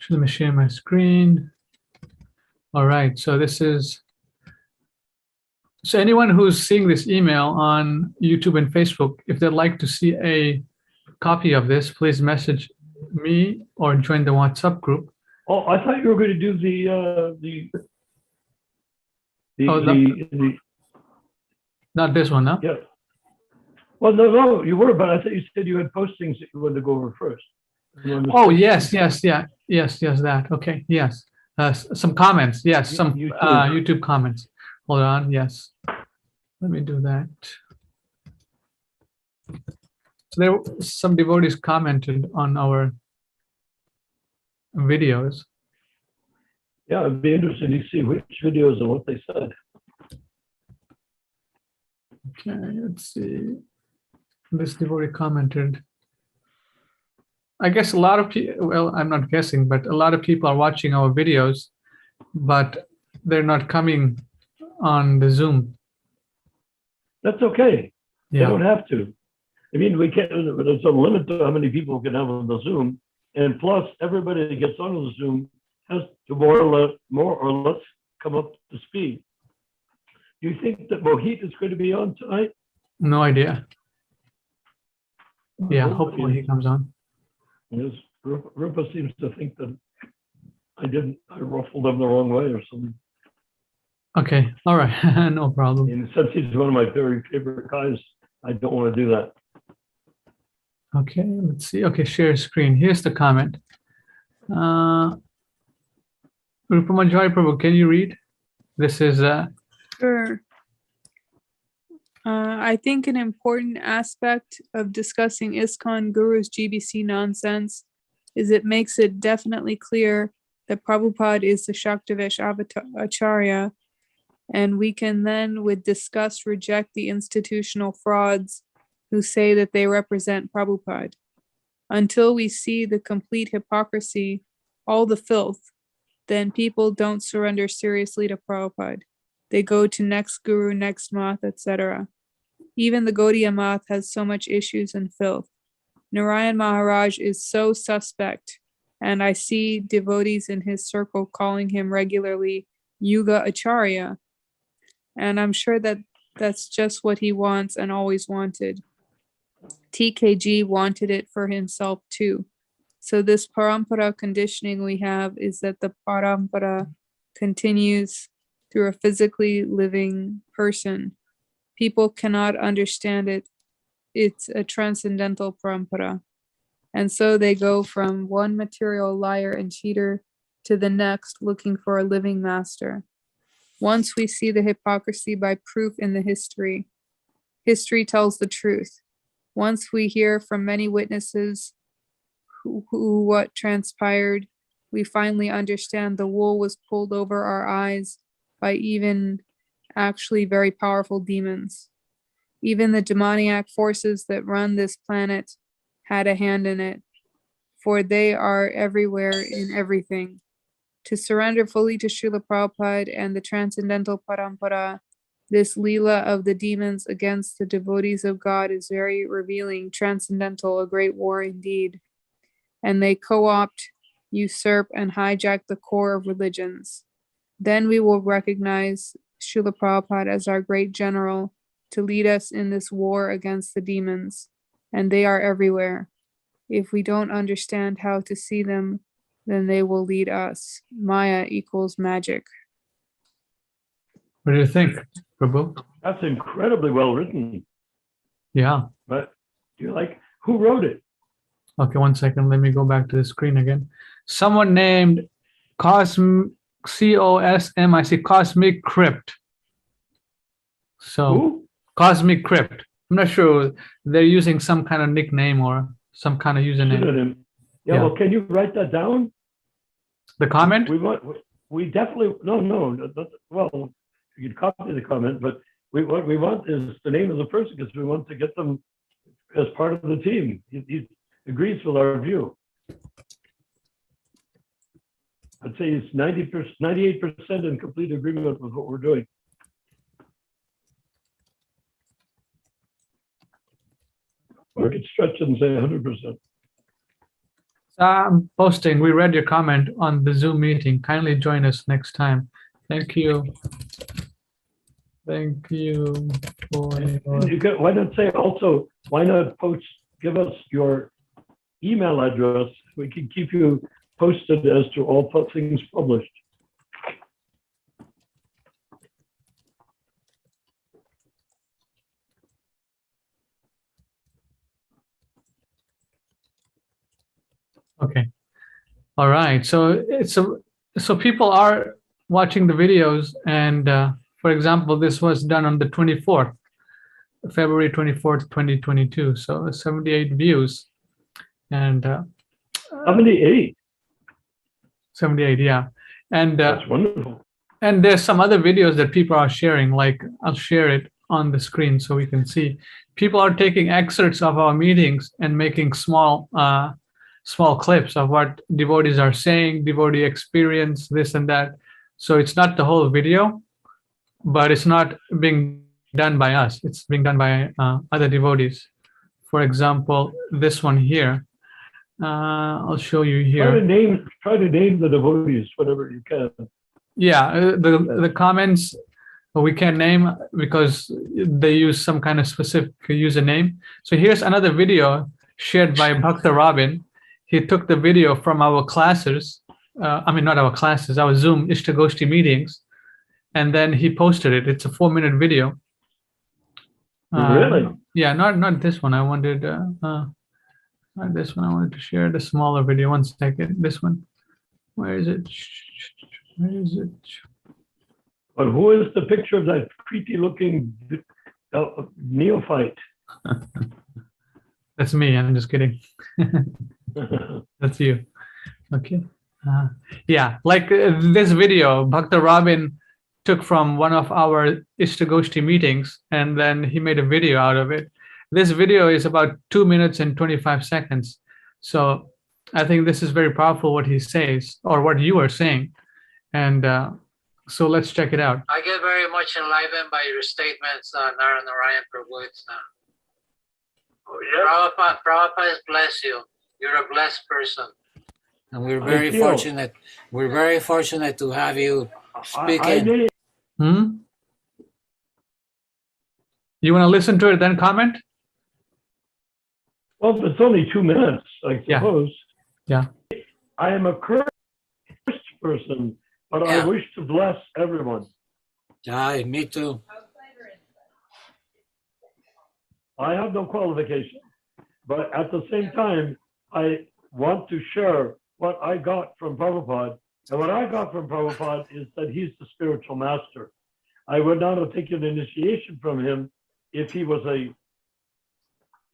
Let me share my screen. All right, so this is, so anyone who's seeing this email on YouTube and Facebook, if they'd like to see a copy of this, please message me or join the WhatsApp group. Oh, I thought you were going to do Not this one, no? yeah. Well, no, you were, but I thought you said you had postings that you wanted to go over first. Oh, yes, that. Okay, yes. Some comments, yes, some YouTube comments. Hold on, yes. Let me do that. So there some devotees commented on our videos. Yeah, it'd be interesting to see which videos and what they said. Okay, let's see. This devotee commented. I guess a lot of people, well, I'm not guessing, but a lot of people are watching our videos, but they're not coming on the Zoom. That's okay. Yeah. They don't have to. I mean, we can't, there's a limit to how many people can have on the Zoom. And plus, everybody that gets on the Zoom has to more or less come up to speed. Do you think that Mohit is going to be on tonight? No idea. Yeah, hopefully he comes on. Yes, Rupa seems to think that I ruffled him the wrong way or something. Okay, all right, no problem. And since he's one of my very favorite guys, I don't want to do that. Okay, let's see. Okay, share screen. Here's the comment. Rupa Manjari Prabhu, can you read? This is Sure. I think an important aspect of discussing ISKCON Guru's GBC nonsense is it makes it definitely clear that Prabhupada is the Shaktivesh Acharya, and we can then with disgust reject the institutional frauds who say that they represent Prabhupada. Until we see the complete hypocrisy, all the filth, then people don't surrender seriously to Prabhupada. They go to next guru, next math, etc. Even the Gaudiya math has so much issues and filth. Narayan Maharaj is so suspect, and I see devotees in his circle calling him regularly Yuga Acharya, and I'm sure that that's just what he wants and always wanted. TKG wanted it for himself too. So this parampara conditioning we have is that the parampara continues through a physically living person. People cannot understand it. It's a transcendental parampara. And so they go from one material liar and cheater to the next looking for a living master. Once we see the hypocrisy by proof in the history, history tells the truth. Once we hear from many witnesses who what transpired, we finally understand the wool was pulled over our eyes by even actually very powerful demons. Even the demoniac forces that run this planet had a hand in it, for they are everywhere in everything. To surrender fully to Srila Prabhupada and the transcendental parampara, this Leela of the demons against the devotees of God is very revealing, transcendental, a great war indeed. And they co-opt, usurp, and hijack the core of religions. Then we will recognize Srila Prabhupada as our great general to lead us in this war against the demons, and they are everywhere. If we don't understand how to see them, then they will lead us. Maya equals magic. What do you think, Prabhu? That's incredibly well written. Yeah. But do you like, who wrote it? Okay, 1 second. Let me go back to the screen again. Someone named COSMIC, Cosmic Crypt. So, Who? Cosmic Crypt. I'm not sure. They're using some kind of nickname or some kind of username. Pseudonym. Yeah, well, can you write that down? The comment? We definitely, well, you can copy the comment, but what we want is the name of the person because we want to get them as part of the team. He agrees with our view. I'd say it's 98% in complete agreement with what we're doing. Or we could stretch it and say 100%. I'm posting. We read your comment on the Zoom meeting. Kindly join us next time. Thank you. Thank you for your... You could, why not say also, why not give us your email address? We can keep you posted as to all things published. Okay. All right. So so people are watching the videos, and for example, this was done on the 24th, February 24th, 2022. So 78 views, and How many? 8? 78, yeah. And That's wonderful. and there's some other videos that people are sharing. Like I'll share it on the screen so we can see. People are taking excerpts of our meetings and making small clips of what devotees are saying, devotee experience, this and that. So it's not the whole video, but it's not being done by us. It's being done by other devotees. For example, this one here. I'll show you here. Try to name the devotees, whatever you can. Yeah, the comments we can't name because they use some kind of specific username. So here's another video shared by Bhakta Robin. He took the video from our classes, I mean, not our classes, our Zoom ISKCON meetings, and then he posted it. It's a 4-minute video. Really? Yeah, not this one. I wanted, not this one. I wanted to share the smaller video. One second. This one. Where is it? Where is it? But who is the picture of that creepy looking neophyte? That's me. I'm just kidding. That's you. Okay. Yeah, like this video, Bhakta Robin took from one of our ISKCON meetings, and then he made a video out of it. This video is about 2 minutes and 25 seconds. So I think this is very powerful what he says, or what you are saying. And so let's check it out. I get very much enlivened by your statements, Narayan Prabhu. Prabhupada bless you. You're a blessed person. And we're very fortunate. We're very fortunate to have you speaking. You want to listen to it, then comment? Well, it's only 2 minutes, I suppose. Yeah. I am a cursed person, but I wish to bless everyone. Yeah, me too. I have no qualification, but at the same time, I want to share what I got from Prabhupada. And what I got from Prabhupada is that he's the spiritual master. I would not have taken initiation from him if he was a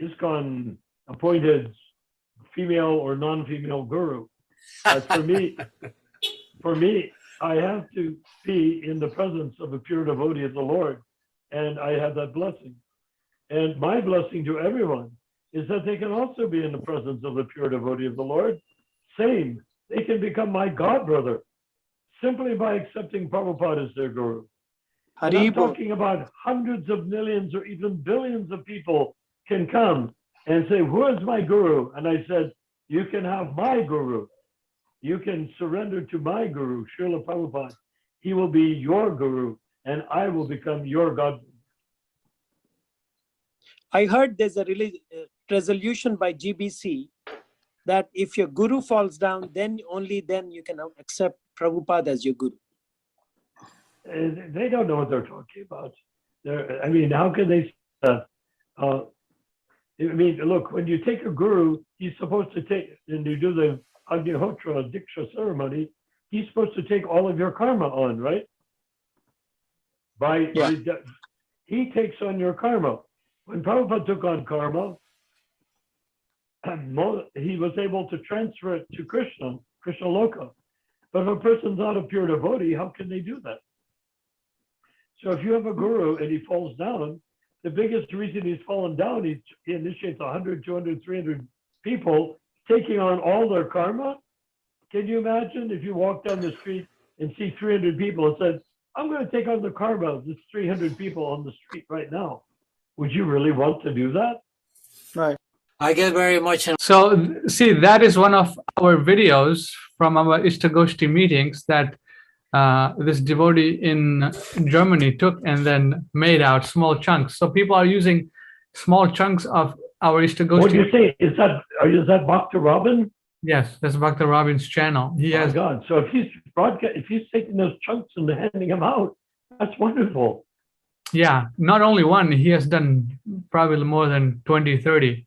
ISKCON appointed female or non-female guru. But for me, I have to be in the presence of a pure devotee of the Lord, and I have that blessing. And my blessing to everyone is that they can also be in the presence of the pure devotee of the Lord. Same, they can become my god brother simply by accepting Prabhupada as their guru. And I'm talking about hundreds of millions or even billions of people can come and say, who is my guru? And I said, you can have my guru. You can surrender to my guru, Srila Prabhupada. He will be your guru, and I will become your god. I heard there's a resolution by GBC that if your guru falls down, then only then you can accept Prabhupada as your guru. They don't know what they're talking about. I mean, how can they? I mean, look, when you take a guru, he's supposed to take, and you do the Agnihotra Diksha ceremony, he's supposed to take all of your karma on, right? He takes on your karma. When Prabhupada took on karma, he was able to transfer it to Krishna Loka. But if a person's not a pure devotee, how can they do that? So if you have a guru and he falls down, the biggest reason he's fallen down, he initiates 100, 200, 300 people taking on all their karma. Can you imagine if you walk down the street and see 300 people and said, I'm going to take on the karma of this 300 people on the street right now? Would you really want to do that? Right. I get very much. So see, that is one of our videos from our Ishtagoshti meetings that this devotee in Germany took and then made out small chunks. So people are using small chunks of our What do Ishtagoshti. you say? Is that Bhakta Robin? Yes, that's Bhakta Robin's channel. He Oh has, my God. So if he's taking those chunks and handing them out, that's wonderful. yeah, not only one, he has done probably more than 20, 30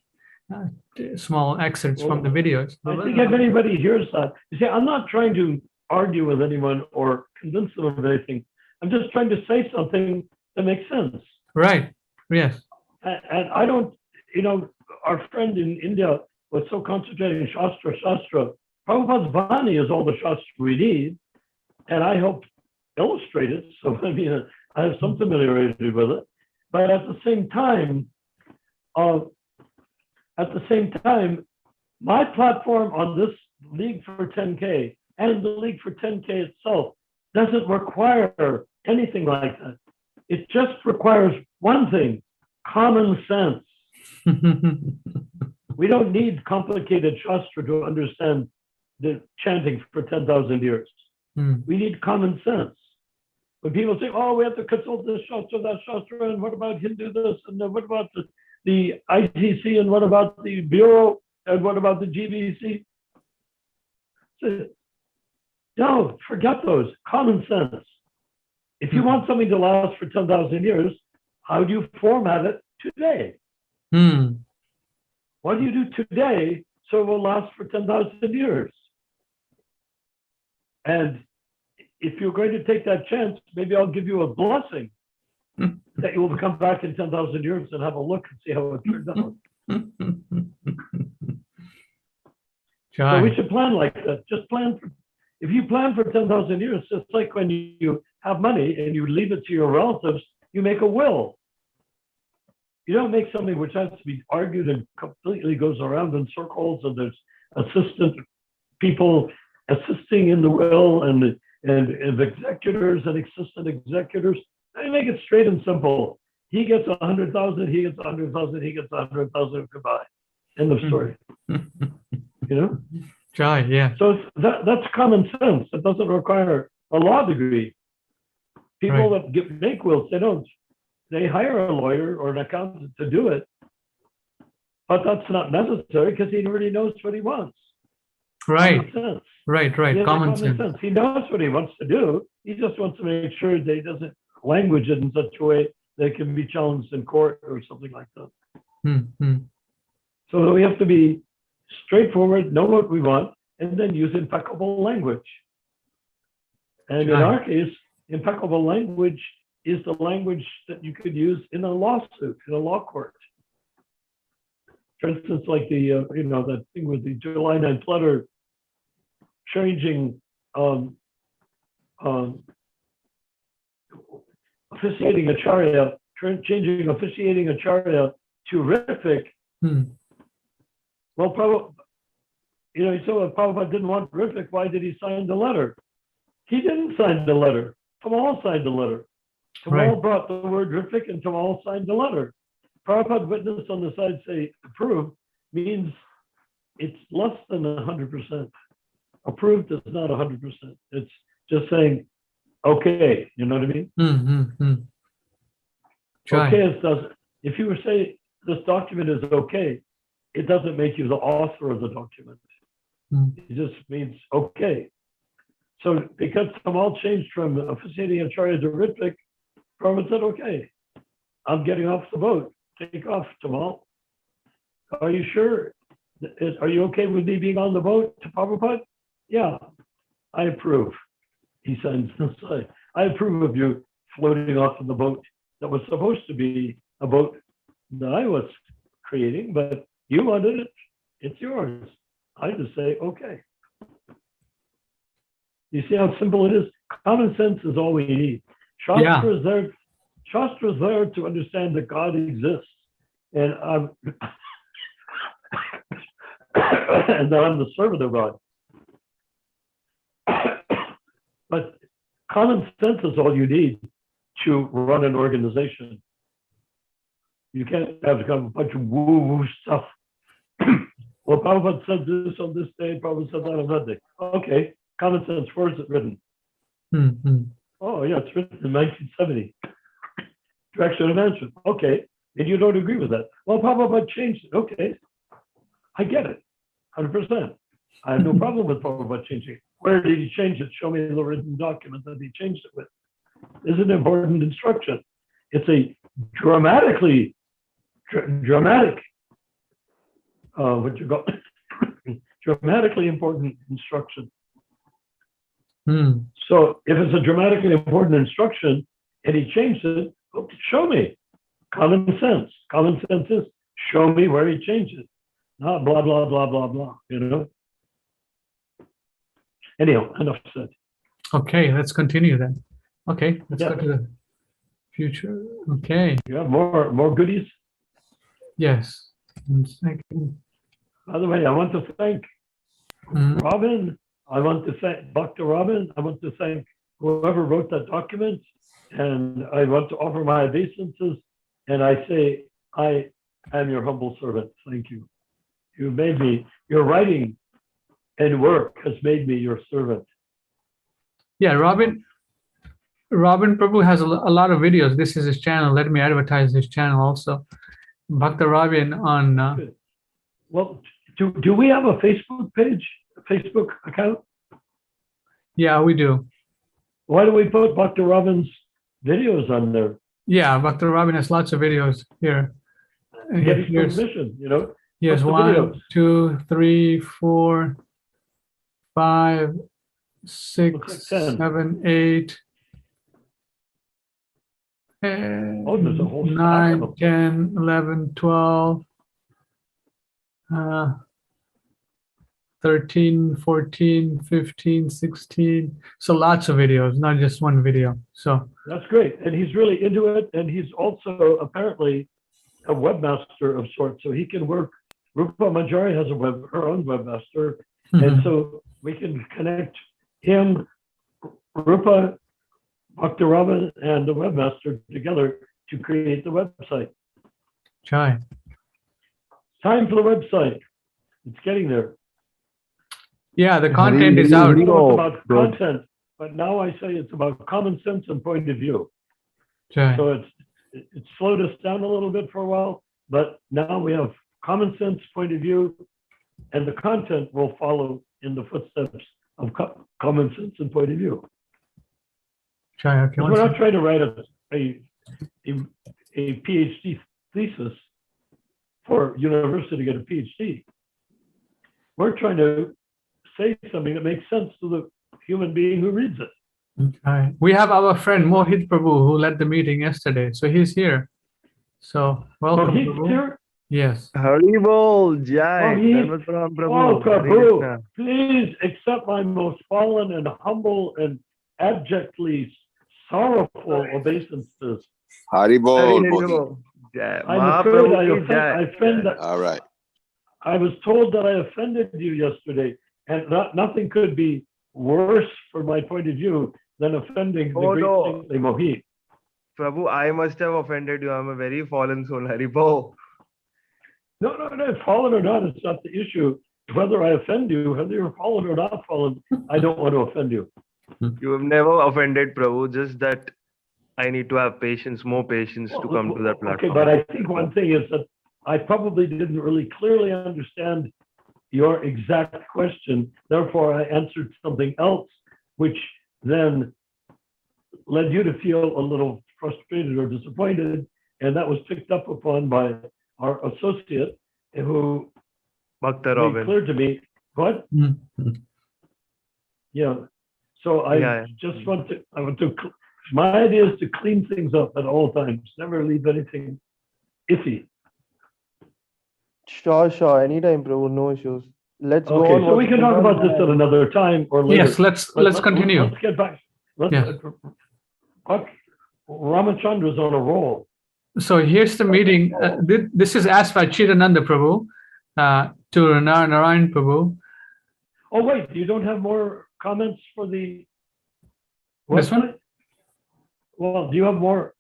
small excerpts from the videos. I think if anybody hears that, you see, I'm not trying to argue with anyone or convince them of anything. I'm just trying to say something that makes sense. Right, yes. And I don't, our friend in India was so concentrated in Shastra. Prabhupada's Vani is all the Shastra we need, and I helped illustrate it. So I mean, I have some familiarity with it. But at the same time, my platform on this League for 10K and the League for 10K itself doesn't require anything like that. It just requires one thing: common sense. We don't need complicated Shastra to understand the chanting for 10,000 years. We need common sense. When people say, oh, we have to consult this Shastra, that Shastra, and what about Hindu this, and what about the ITC, and what about the Bureau, and what about the GBC? So, no, forget those. Common sense. If you want something to last for 10,000 years, how do you format it today? What do you do today so it will last for 10,000 years? And if you're going to take that chance, maybe I'll give you a blessing that you will come back in 10,000 years and have a look and see how it turned out. So we should plan like that. Just plan for, if you plan for 10,000 years, it's like when you have money and you leave it to your relatives, you make a will. You don't make something which has to be argued and completely goes around in circles, and there's assistant people assisting in the will and executors and assistant executors. I make it straight and simple. He gets 100,000, he gets 100,000, he gets 100,000, goodbye. End of story. Yeah. So that's common sense. It doesn't require a law degree. People that make wills, they hire a lawyer or an accountant to do it, but that's not necessary because he already knows what he wants. Right. Right. Common sense. He knows what he wants to do. He just wants to make sure that he doesn't language it in such a way that it can be challenged in court or something like that. So we have to be straightforward, know what we want, and then use impeccable language. And in our case, impeccable language is the language that you could use in a lawsuit, in a law court. For instance, like the, that thing with the July 9th letter changing officiating acharya, changing officiating acharya to Rifik. Well, you saw if Prabhupada didn't want Rifik, why did he sign the letter? He didn't sign the letter. Tamal signed the letter. Tamal brought the word Rifik, and Tamal signed the letter. Prabhupada witness on the side say approved means it's less than 100%. Approved is not 100%. It's just saying, okay, you know what I mean? Okay, if you were say this document is okay, it doesn't make you the author of the document. It just means okay. So because Tamal changed from officiating acharya to Ritvik, Prabhupada said, okay, I'm getting off the boat. Take off, Tamal. Are you sure? Are you okay with me being on the boat to Prabhupada? Yeah, I approve. He signs the side. I approve of you floating off of the boat that was supposed to be a boat that I was creating, but you wanted it. It's yours. I just say, okay. You see how simple it is? Common sense is all we need. Shastra is there to understand that God exists. And and that I'm the servant of God. But common sense is all you need to run an organization. You can't have a bunch of woo-woo stuff Well, Prabhupada said this on this day, Prabhupada said that on that day. Okay, common sense, where is it written? Oh, yeah, it's written in 1970. Direction of answer. Okay, and you don't agree with that. Well, Prabhupada changed it. Okay, I get it, 100%. I have no problem with Prabhupada changing it. Where did he change it? Show me the written document that he changed it with. This is an important instruction. It's a dramatic, dramatically important instruction. So if it's a dramatically important instruction and he changed it, okay, show me. Common sense. Common sense is show me where he changed it. Not blah, blah, blah, blah, blah, you know? Anyhow, enough said. Okay, let's continue then. Okay, let's go to the future. Okay. You have more goodies? Yes. 1 second. By the way, I want to thank Robin. I want to thank Dr. Robin. I want to thank whoever wrote that document. And I want to offer my obeisances. And I say, I am your humble servant. Thank you. You made me, your writing and work has made me your servant. Yeah, Robin Prabhu has a lot of videos. This is his channel. Let me advertise his channel also. Bhakta Robin on. Well, do we have a Facebook page, a Facebook account? Yeah, we do. Why do we put Bhakta Robin's videos on there? Yeah, Bhakta Robin has lots of videos here. Getting permission, you know? Yes, What's the 1, videos? 2, 3, 4, 5, 6, Looks like 10. 7, 8. Oh, there's a whole stack of 9, them. 10, 11, 12, 13, 14, 15, 16. So lots of videos, not just one video. So That's great. And he's really into it. And he's also apparently a webmaster of sorts. So he can work. Rupa Manjari has her own webmaster. And so we can connect him, Rupa, Bhakta Robin, and the webmaster together to create the website. Chai. Time for the website. It's getting there. Yeah, the content is out. It's about content, but now I say it's about common sense and point of view. Chai. So it's slowed us down a little bit for a while, but now we have common sense, point of view, and the content will follow in the footsteps of common sense and point of view. Chai, okay. We're not trying to write a PhD thesis for university to get a PhD. We're trying to say something that makes sense to the human being who reads it. Okay. We have our friend Mohit Prabhu who led the meeting yesterday. So he's here. So welcome. He's Prabhu. here. Yes. Haribol, Jai. Oh, Prabhu, please accept my most fallen and humble and abjectly sorrowful obeisances. Haribol. I'm afraid I offended. All right. I was told that I offended you yesterday, and nothing could be worse for my point of view than offending the great saintly Mohit. Prabhu, I must have offended you. I'm a very fallen soul, Haribol. No, fallen or not, it's not the issue. Whether I offend you, whether you're fallen or not fallen, I don't want to offend you. You have never offended Prabhu, just that I need to have patience, more patience to come to that platform. Okay, but I think one thing is that I probably didn't really clearly understand your exact question. Therefore, I answered something else, which then led you to feel a little frustrated or disappointed. And that was picked up upon by our associate who Bhakta made Robin. clear to me, what? Yeah. So I just want to, my idea is to clean things up at all times, never leave anything iffy. Sure. Anytime, Prabhu. No issues. Let's go Okay, on. so we can talk about this at another time or later. Yes, let's continue. Let's get back. Ramachandra's on a roll. So here's the meeting. This is asked by Chidananda Prabhu to Narayan Prabhu. Oh, wait, you don't have more comments for the This one? website? Well, do you have more?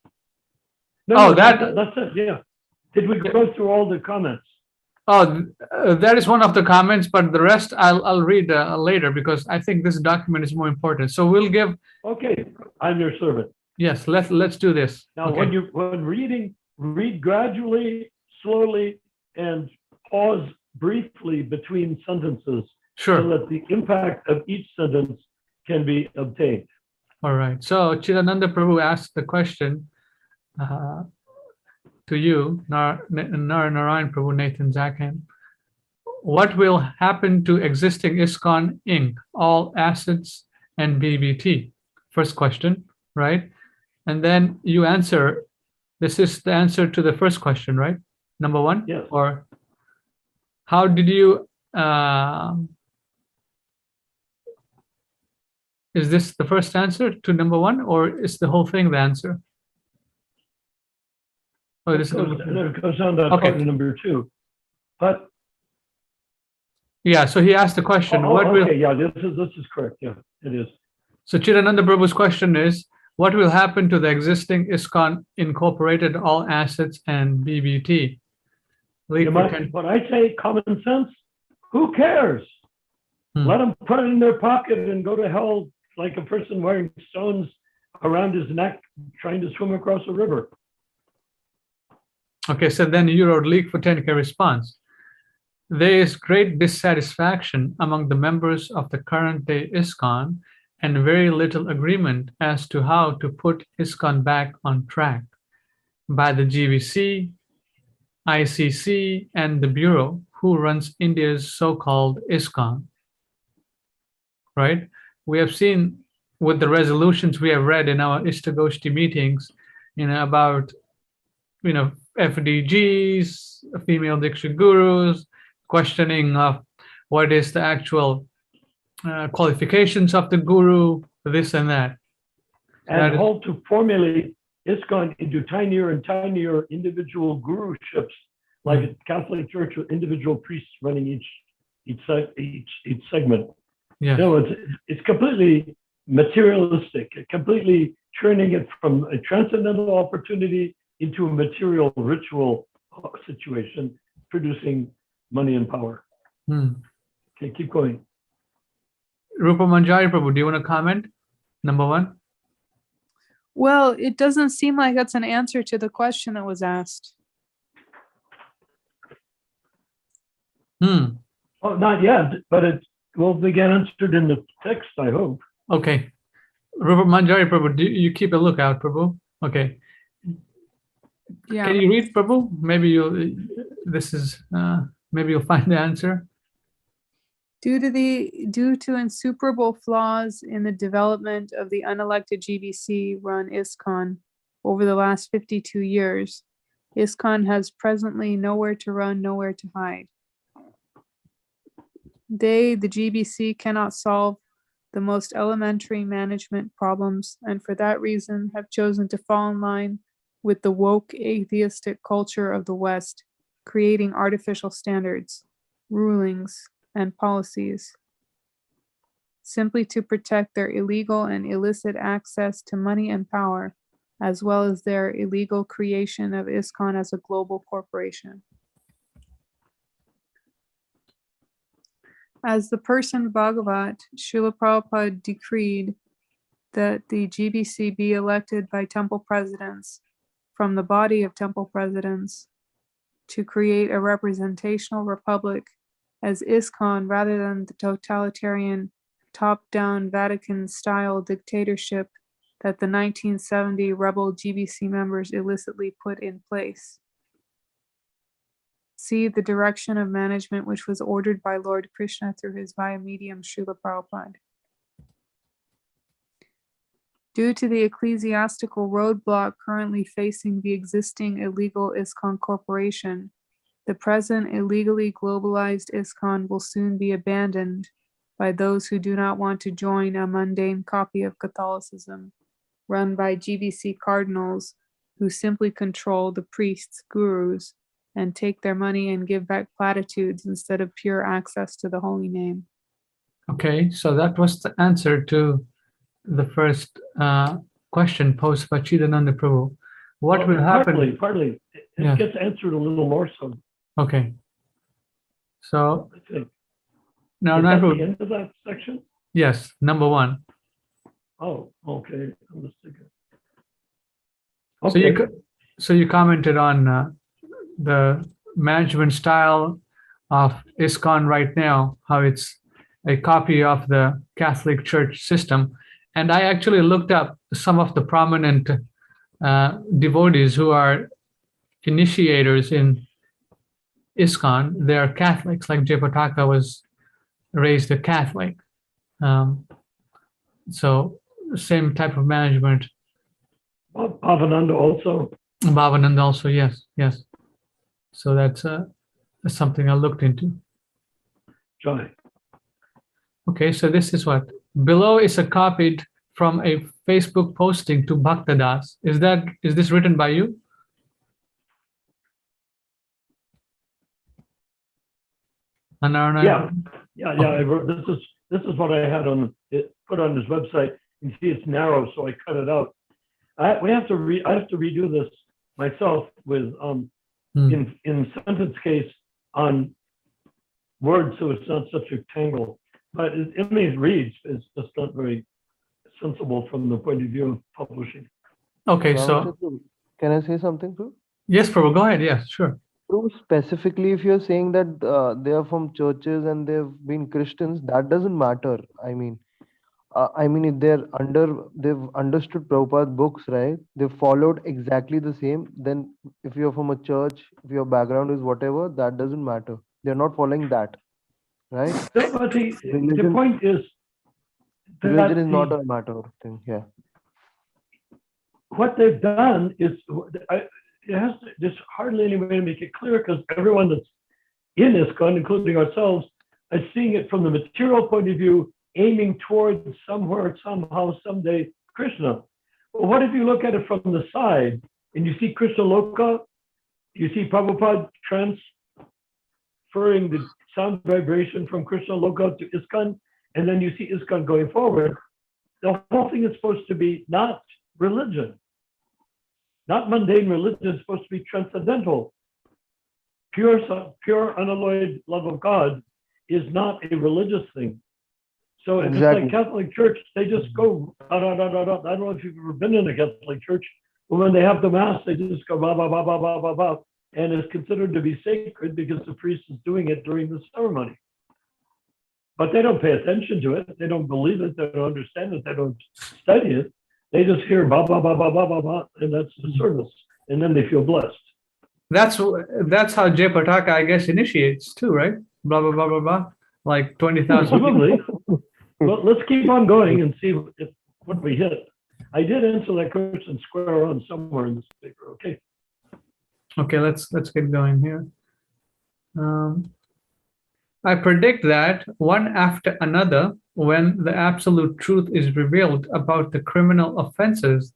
No, That. That's it, yeah. Did we go through all the comments? That is one of the comments, but the rest I'll read later because I think this document is more important. So we'll give. Okay, I'm your servant. Yes, let's do this. Now, Okay. when reading, read gradually, slowly, and pause briefly between sentences so Sure. that the impact of each sentence can be obtained. All right. So Chidananda Prabhu asked the question to you, Narayan Prabhu, Nathan Zakhan. What will happen to existing ISKCON Inc., all assets and BBT? First question, right? And then you answer. This is the answer to the first question, right? Number one? Yes. Or how did you, is this the first answer to number one, or is the whole thing the answer? Oh, this is number two. It goes on to Okay. part number two. But Yeah, so he asked the question, what will, okay, yeah, this is correct. Yeah, it is. so Chidananda Prabhu's question is, what will happen to the existing ISKCON Incorporated all assets and BBT? You might, when I say common sense, who cares? Let them put it in their pocket and go to hell like a person wearing stones around his neck trying to swim across a river. Okay, so then you wrote leak for 10K response. There is great dissatisfaction among the members of the current day ISKCON and very little agreement as to how to put ISKCON back on track by the GBC, ICC, and the Bureau, who runs India's so-called ISKCON. Right? We have seen with the resolutions we have read in our Ishtagoshti meetings, about, FDGs, female Diksha gurus, questioning of what is the actual qualifications of the guru, this and that. And hold to formulate ISKCON into tinier and tinier individual guruships, like a Catholic Church with individual priests running each segment. Yeah. It's completely materialistic, completely turning it from a transcendental opportunity into a material ritual situation, producing money and power. Okay, keep going. Rupa Manjari Prabhu, do you want to comment? Number one? Well, it doesn't seem like that's an answer to the question that was asked. Oh, not yet, but it will be answered in the text, I hope. Okay. Rupa Manjari Prabhu, do you keep a lookout, Prabhu? Okay. Yeah. Can you read, Prabhu? Maybe maybe you'll find the answer. Due to insuperable flaws in the development of the unelected GBC-run ISKCON over the last 52 years, ISKCON has presently nowhere to run, nowhere to hide. They, the GBC, cannot solve the most elementary management problems, and for that reason have chosen to fall in line with the woke atheistic culture of the West, creating artificial standards, rulings, and policies, simply to protect their illegal and illicit access to money and power, as well as their illegal creation of ISKCON as a global corporation. As the person Bhagavat, Srila Prabhupada decreed that the GBC be elected by temple presidents from the body of temple presidents to create a representational republic as ISKCON rather than the totalitarian top-down Vatican-style dictatorship that the 1970 rebel GBC members illicitly put in place. See the direction of management which was ordered by Lord Krishna through his via medium Srila Prabhupada. Due to the ecclesiastical roadblock currently facing the existing illegal ISKCON corporation, the present illegally globalized ISKCON will soon be abandoned by those who do not want to join a mundane copy of Catholicism run by GBC cardinals who simply control the priests, gurus, and take their money and give back platitudes instead of pure access to the holy name. Okay, so that was the answer to the first question posed by Chidananda Prabhu. What will happen? Partly. It gets answered a little more so. Okay. So I think. now, Is not that the end of that section? yes, number one. Oh, okay. I'm just thinking. So you Okay. so you commented on the management style of ISKCON right now, how it's a copy of the Catholic Church system. And I actually looked up some of the prominent devotees who are initiators in ISKCON. They're Catholics, like Jayapataka was raised a Catholic. Um, so same type of management. Bhavananda also. Bhavananda also, yes, yes. So that's something I looked into. Joy. Okay, so this is what below is a copied from a Facebook posting to Bhaktadas. Is this written by you? Yeah. I wrote, this is what I had on it put on his website. You see, it's narrow, so I cut it out. I have to redo this myself with in sentence case on words, so it's not such a tangle. But it reads. It's just not very sensible from the point of view of publishing. Okay, so can I say something, Prabhu? yes, Prabhu, go ahead. Yes, sure. Prabhu, specifically, if you're saying that they are from churches and they've been Christians, that doesn't matter. I mean, if they've understood Prabhupada books, right? They've followed exactly the same. Then, if you're from a church, if your background is whatever, that doesn't matter. They're not following that, right? No, but the point is that religion is not a matter of thing. Yeah. What they've done is there's hardly any way to make it clear because everyone that's in ISKCON, including ourselves, is seeing it from the material point of view, aiming towards somewhere, somehow, someday, Krishna. Well, what if you look at it from the side and you see Krishna Loka, you see Prabhupada transferring the sound vibration from Krishna Loka to ISKCON, and then you see ISKCON going forward, the whole thing is supposed to be not religion, not mundane religion. It's supposed to be transcendental. Pure unalloyed love of God is not a religious thing. So it's like Catholic Church, they just go, I don't know if you've ever been in a Catholic church, but when they have the Mass, they just go, blah, blah, blah, blah, blah, blah, blah, and it's considered to be sacred because the priest is doing it during the ceremony. But they don't pay attention to it. They don't believe it. They don't understand it. They don't study it. They just hear blah, blah, blah, blah, blah, blah, blah, and that's the service. And then they feel blessed. That's how Jayapataka, I guess, initiates too, right? Blah, blah, blah, blah, blah. Like 20,000 Probably. Well, let's keep on going and see what we hit. I did answer that question square on somewhere in this paper. Okay. Okay, let's get going here. I predict that one after another, when the absolute truth is revealed about the criminal offenses,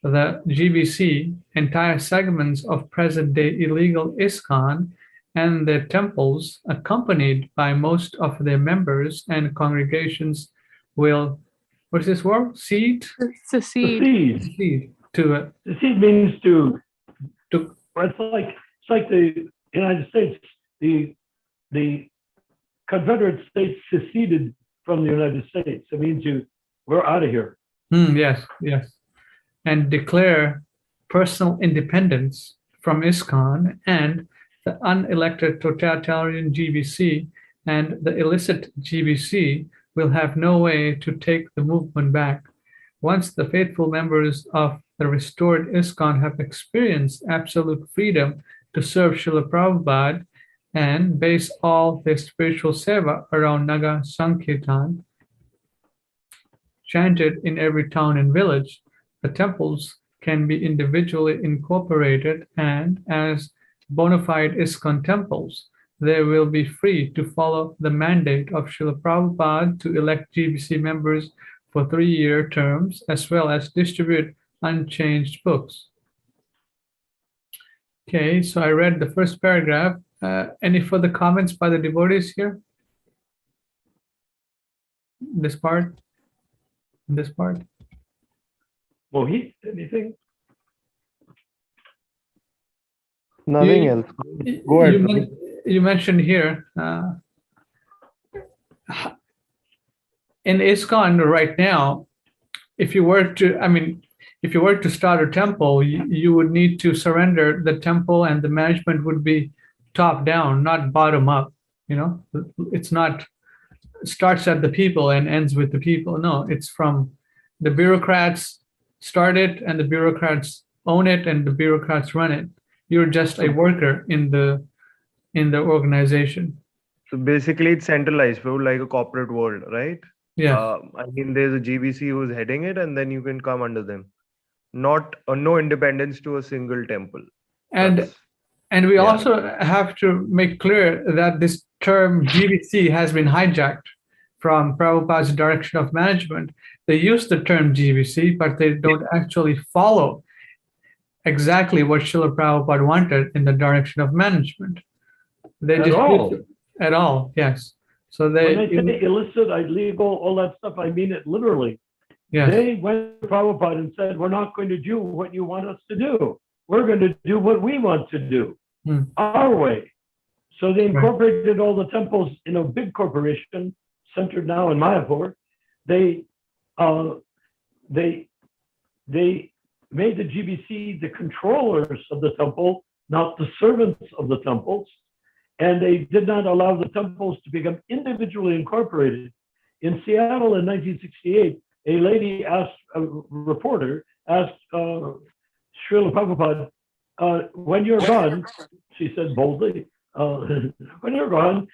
the GBC, entire segments of present-day illegal ISKCON, and their temples, accompanied by most of their members and congregations, will, what's this word? Secede? Secede. Secede. To secede means to. It's like the United States. The Confederate States seceded from the United States. It means we're out of here. Yes. And declare personal independence from ISKCON and the unelected totalitarian GBC and the illicit GBC will have no way to take the movement back. Once the faithful members of the restored ISKCON have experienced absolute freedom to serve Srila Prabhupada and base all their spiritual seva around Naga Sankirtan, chanted in every town and village, the temples can be individually incorporated and as bona fide ISKCON temples, they will be free to follow the mandate of Srila Prabhupada to elect GBC members for 3-year terms, as well as distribute unchanged books. Okay, so I read the first paragraph. Any further comments by the devotees here? This part? Mohit, anything? Nothing else. Go ahead. you mentioned here, in ISKCON right now, if you were to start a temple, you would need to surrender the temple, and the management would be top down, not bottom up. It's not starts at the people and ends with the people. No, it's from the bureaucrats start it, and the bureaucrats own it, and the bureaucrats run it. You're just a worker in the organization. So basically, it's centralized, Prabhu, like a corporate world, right? Yeah. I mean, there's a GBC who's heading it, and then you can come under them. Not no independence to a single temple. And we also have to make clear that this term GBC has been hijacked from Prabhupada's direction of management. They use the term GBC, but they don't actually follow exactly what Srila Prabhupada wanted in the direction of management. They At just all. At all, yes. So they. When I say illicit, illegal, all that stuff, I mean it literally. Yes. They went to Prabhupada and said, "We're not going to do what you want us to do. We're going to do what we want to do, our way." So they incorporated all the temples in a big corporation centered now in Mayapur. They made the GBC the controllers of the temple, not the servants of the temples. And they did not allow the temples to become individually incorporated. In Seattle in 1968, a lady asked, a reporter asked Srila Prabhupada, when you're gone, she said boldly, when you're gone,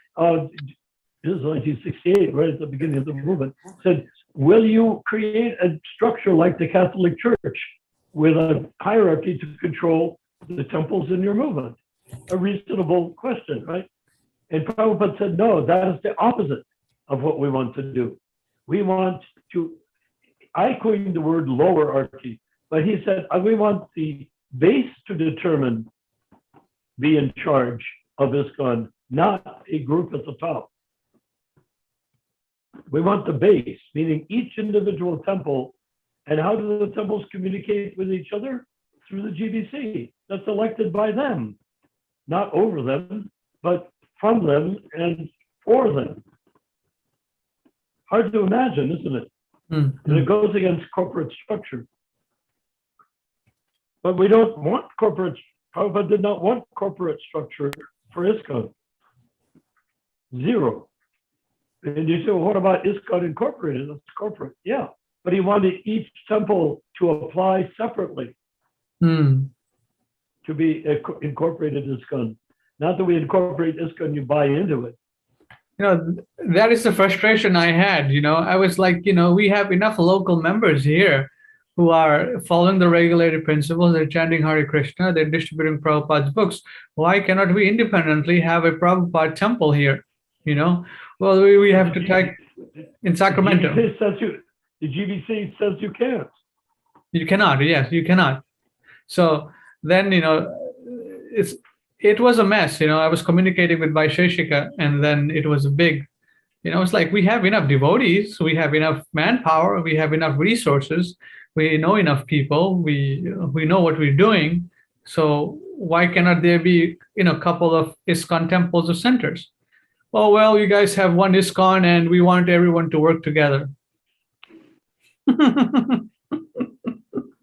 this is 1968, right at the beginning of the movement, said, will you create a structure like the Catholic Church with a hierarchy to control the temples in your movement? A reasonable question, right? And Prabhupada said, no, that is the opposite of what we want to do. We want to, I coined the word lowerarchy, but he said, we want the base to determine, be in charge of ISKCON, not a group at the top. We want the base, meaning each individual temple. And how do the temples communicate with each other? Through the GBC. That's elected by them, not over them, but from them and for them. Hard to imagine, isn't it? And it goes against corporate structure. But we don't want corporate, Prabhupada did not want corporate structure for ISKCON. Zero. And you say, well, what about ISKCON Incorporated? That's corporate. Yeah, but he wanted each temple to apply separately to be incorporated ISKCON. Not that we incorporate ISKCON, you buy into it. That is the frustration I had. I was like, we have enough local members here who are following the regulated principles. They're chanting Hare Krishna. They're distributing Prabhupada's books. Why cannot we independently have a Prabhupada temple here? Well, we have to take in Sacramento. The GBC says you can't. You cannot. Yes, you cannot. So then, it was a mess. I was communicating with Vaisheshika, and then it was a big, it's like we have enough devotees, we have enough manpower, we have enough resources, we know enough people, we know what we're doing. So why cannot there be, a couple of ISKCON temples or centers? Well, you guys have one ISKCON, and we want everyone to work together.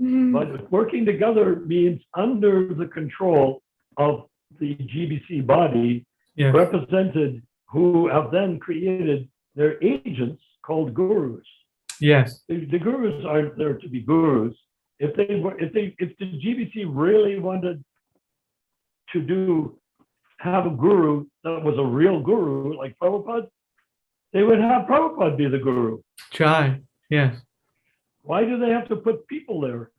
But working together means under the control of the GBC body, represented, who have then created their agents called gurus. Yes. The gurus aren't there to be gurus. If the GBC really wanted to have a guru that was a real guru like Prabhupada, they would have Prabhupada be the guru. Try, yes. Why do they have to put people there?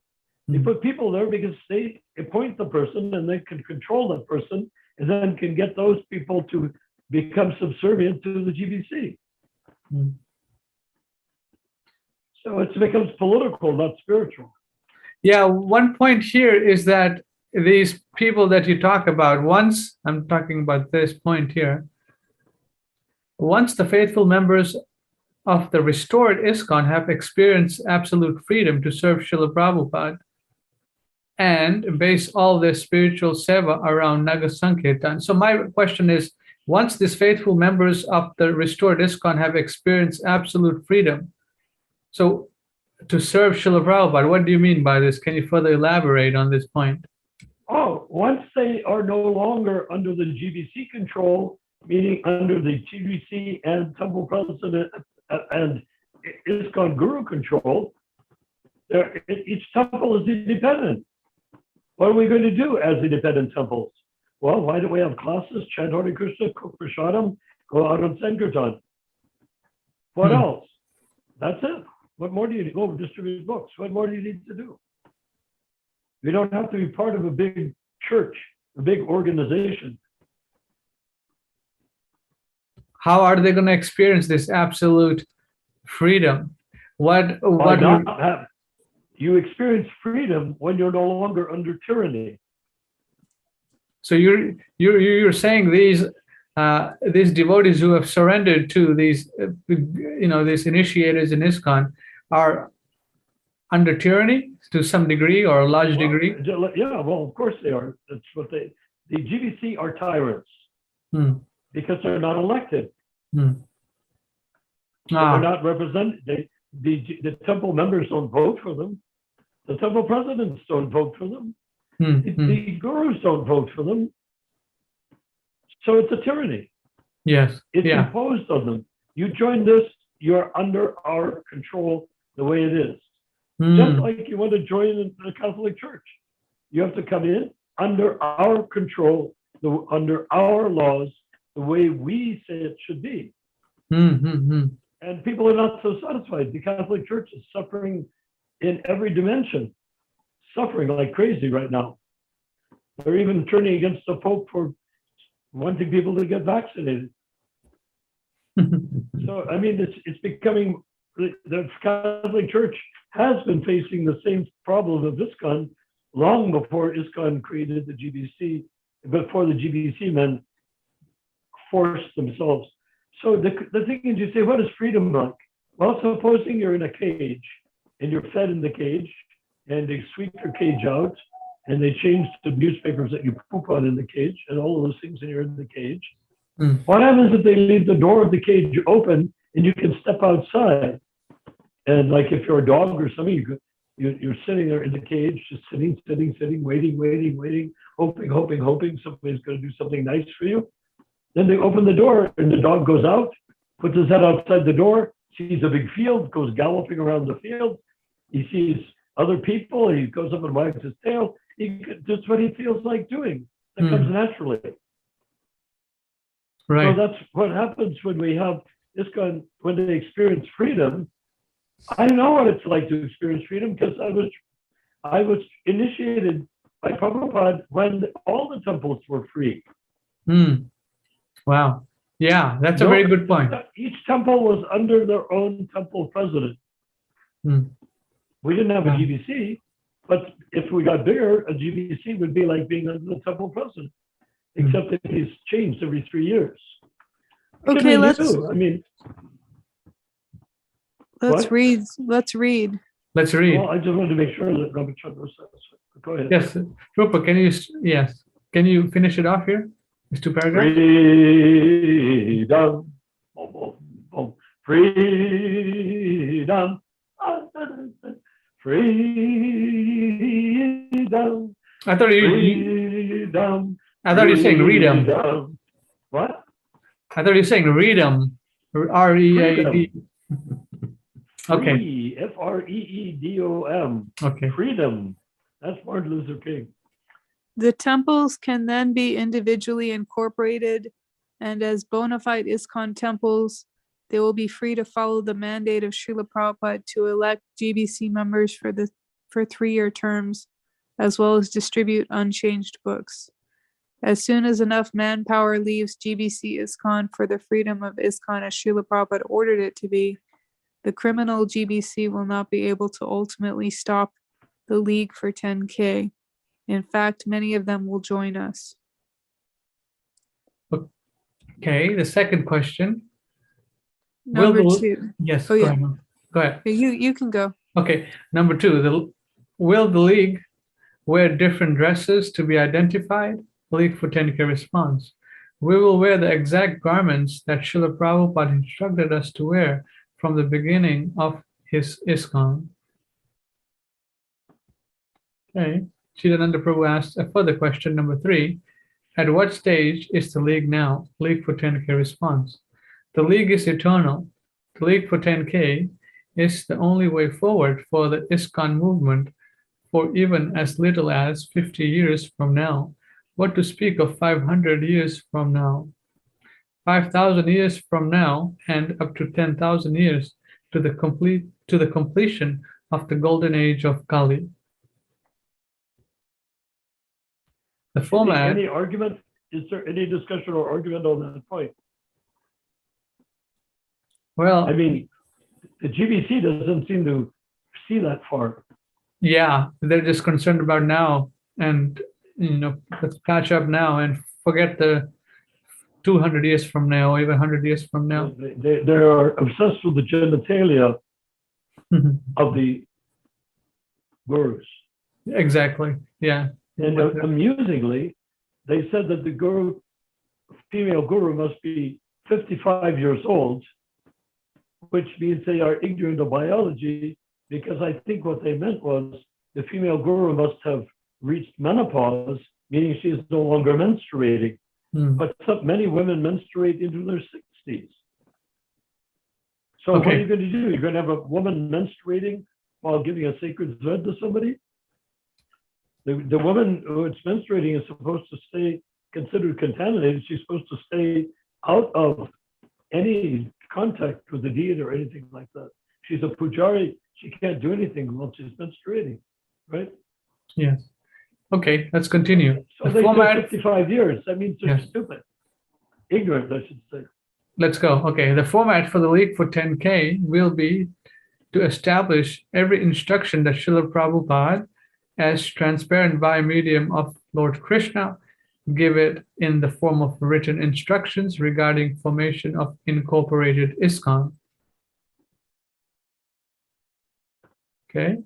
They put people there because they appoint the person and they can control that person and then can get those people to become subservient to the GBC. So it becomes political, not spiritual. Yeah, one point here is that these people that you talk about, once, I'm talking about this point here, once the faithful members of the restored ISKCON have experienced absolute freedom to serve Srila Prabhupada and base all their spiritual seva around Naga Sankirtan. So my question is, once these faithful members of the restored ISKCON have experienced absolute freedom. So to serve Srila Prabhupada, what do you mean by this? Can you further elaborate on this point? Oh, once they are no longer under the GBC control, meaning under the GBC and temple president and ISKCON guru control, each temple is independent. What are we going to do as independent temples? Well, why do we have classes? Chant Hare Krishna, cook Prashadam, go out on Sankirtan. What else? That's it. What more do you need? Go distribute books. What more do you need to do? We don't have to be part of a big church, a big organization. How are they going to experience this absolute freedom? You experience freedom when you're no longer under tyranny. So you're saying these devotees who have surrendered to these these initiators in ISKCON are under tyranny to some degree or a large degree? Yeah, well, of course they are. That's what the GBC are tyrants because they're not elected. They're not represented. The temple members don't vote for them. The temple presidents don't vote for them. The gurus don't vote for them. So it's a tyranny. Yes. It's imposed on them. You join this, you're under our control the way it is. Just like you want to join the Catholic Church. You have to come in under our control, under our laws, the way we say it should be. And people are not so satisfied. The Catholic Church is suffering in every dimension, suffering like crazy right now. They're even turning against the Pope for wanting people to get vaccinated. So, I mean, it's becoming, the Catholic Church has been facing the same problem of ISKCON long before ISKCON created the GBC, before the GBC men forced themselves. So the thing is, you say, what is freedom like? Well, supposing you're in a cage and you're fed in the cage and they sweep your cage out and they change the newspapers that you poop on in the cage and all of those things and you're in the cage. What happens if they leave the door of the cage open and you can step outside? And like if you're a dog or something, you're sitting there in the cage, just sitting, waiting, hoping somebody's going to do something nice for you. Then they open the door and the dog goes out, puts his head outside the door, sees a big field, goes galloping around the field. He sees other people, he goes up and wags his tail. That's what he feels like doing. That comes naturally. Right. So that's what happens when we have ISKCON, when they experience freedom. I know what it's like to experience freedom because I was initiated by Prabhupada when all the temples were free. Wow. Yeah, that's a very good point. Each temple was under their own temple president. We didn't have a GBC, but if we got bigger, a GBC would be like being under the temple president, except that he's changed every 3 years. Okay, let's read. Let's read. Well, I just wanted to make sure that Ramachandra says. Go ahead. Yes, Rupa, can you finish it off here? These two paragraphs. Freedom, freedom, freedom. I thought you were saying freedom. What? I thought you were saying freedom. R-E-A-D. Okay. Freedom. Okay. Freedom. That's Martin Luther King. The temples can then be individually incorporated, and as bona fide ISKCON temples, they will be free to follow the mandate of Srila Prabhupada to elect GBC members for 3-year terms, as well as distribute unchanged books. As soon as enough manpower leaves GBC ISKCON for the freedom of ISKCON as Srila Prabhupada ordered it to be, the criminal GBC will not be able to ultimately stop the League for 10K. In fact, many of them will join us. Okay, the second question. Number 2. Yes, Oh, go yeah. ahead. Go ahead. You can go. Okay, number 2. Will the League wear different dresses to be identified? League for 10K response. We will wear the exact garments that Srila Prabhupada instructed us to wear from the beginning of his ISKCON. Okay. Chidananda Prabhu asked a further question, number 3. At what stage is the League now? League for 10K response. The League is eternal. The League for 10K is the only way forward for the ISKCON movement for even as little as 50 years from now. What to speak of 500 years from now? 5,000 years from now and up to 10,000 years to the completion of the golden age of Kali. The format. Any argument? Is there any discussion or argument on that point? Well, I mean, the GBC doesn't seem to see that far. yeah, they're just concerned about now, and let's catch up now and forget the 200 years from now, or even 100 years from now. They are obsessed with the genitalia of the gurus. Exactly. Yeah. And amusingly, they said that the female guru must be 55 years old, which means they are ignorant of biology, because I think what they meant was the female guru must have reached menopause, meaning she is no longer menstruating. But many women menstruate into their 60s. So what are you going to do? You're going to have a woman menstruating while giving a sacred zed to somebody? The woman who is menstruating is supposed to stay considered contaminated. She's supposed to stay out of any contact with the deity or anything like that. She's a pujari. She can't do anything while she's menstruating, right? Yes. Okay, let's continue. So they said 55 years. That means they're stupid. Ignorant, I should say. Let's go. Okay, the format for the League for 10K will be to establish every instruction that Srila Prabhupada, as transparent by medium of Lord Krishna, give it in the form of written instructions regarding formation of incorporated ISKCON. Okay.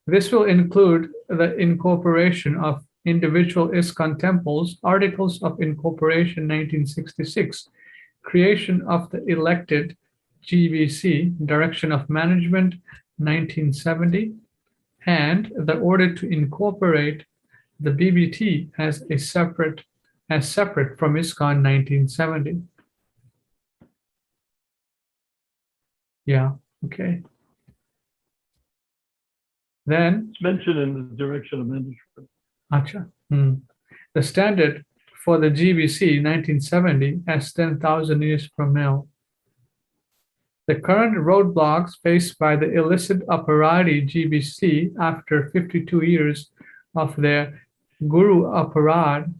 This will include the incorporation of individual ISKCON temples, Articles of Incorporation 1966, creation of the elected GBC, Direction of Management 1970, and the order to incorporate the BBT as separate from ISKCON 1970. Yeah, okay. Then it's mentioned in the Direction of Management. Acha. The standard for the GBC 1970 as 10,000 years from now. The current roadblocks faced by the illicit aparadi GBC after 52 years of their Guru Aparad,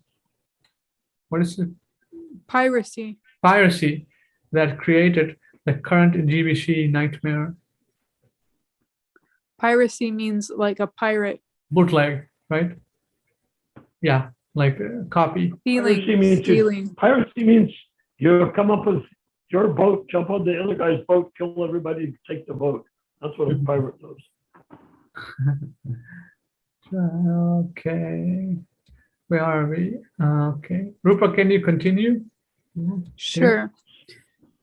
what is it? Piracy. Piracy that created the current GBC nightmare. Piracy means like a pirate. Bootleg, right? Yeah, like a copy. Piracy means you come up with your boat, jump on the other guy's boat, kill everybody, take the boat. That's what a pirate does. Okay. Where are we? Okay. Rupa, can you continue? Sure.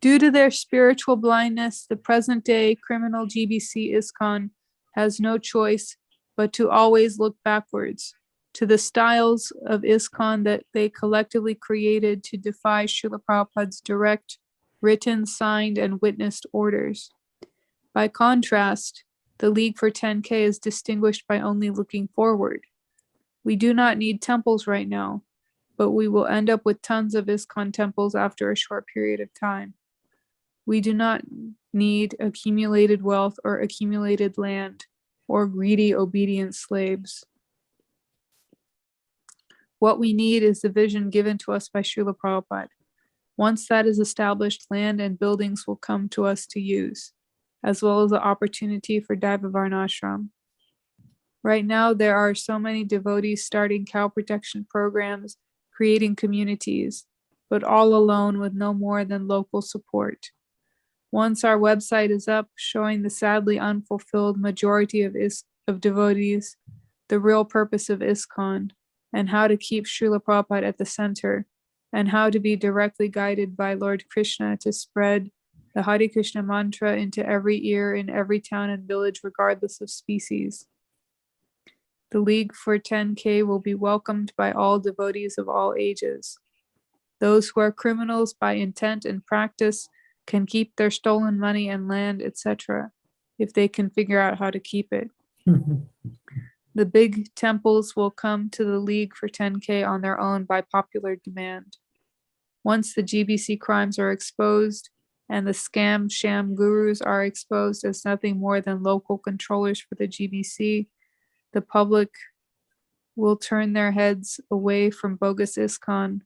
Due to their spiritual blindness, the present-day criminal GBC ISKCON has no choice but to always look backwards to the styles of ISKCON that they collectively created to defy Srila Prabhupada's direct, written, signed, and witnessed orders. By contrast, the League for 10K is distinguished by only looking forward. We do not need temples right now, but we will end up with tons of ISKCON temples after a short period of time. We do not need accumulated wealth or accumulated land or greedy, obedient slaves. What we need is the vision given to us by Srila Prabhupada. Once that is established, land and buildings will come to us to use, as well as the opportunity for Daiva Varnashram. Right now, there are so many devotees starting cow protection programs, creating communities, but all alone with no more than local support. Once our website is up, showing the sadly unfulfilled majority of devotees, the real purpose of ISKCON, and how to keep Srila Prabhupada at the center, and how to be directly guided by Lord Krishna to spread the Hare Krishna mantra into every ear in every town and village, regardless of species. The League for 10K will be welcomed by all devotees of all ages. Those who are criminals by intent and practice can keep their stolen money and land, etc., if they can figure out how to keep it. The big temples will come to the League for 10K on their own by popular demand. Once the GBC crimes are exposed and the scam sham gurus are exposed as nothing more than local controllers for the GBC, the public will turn their heads away from bogus ISKCON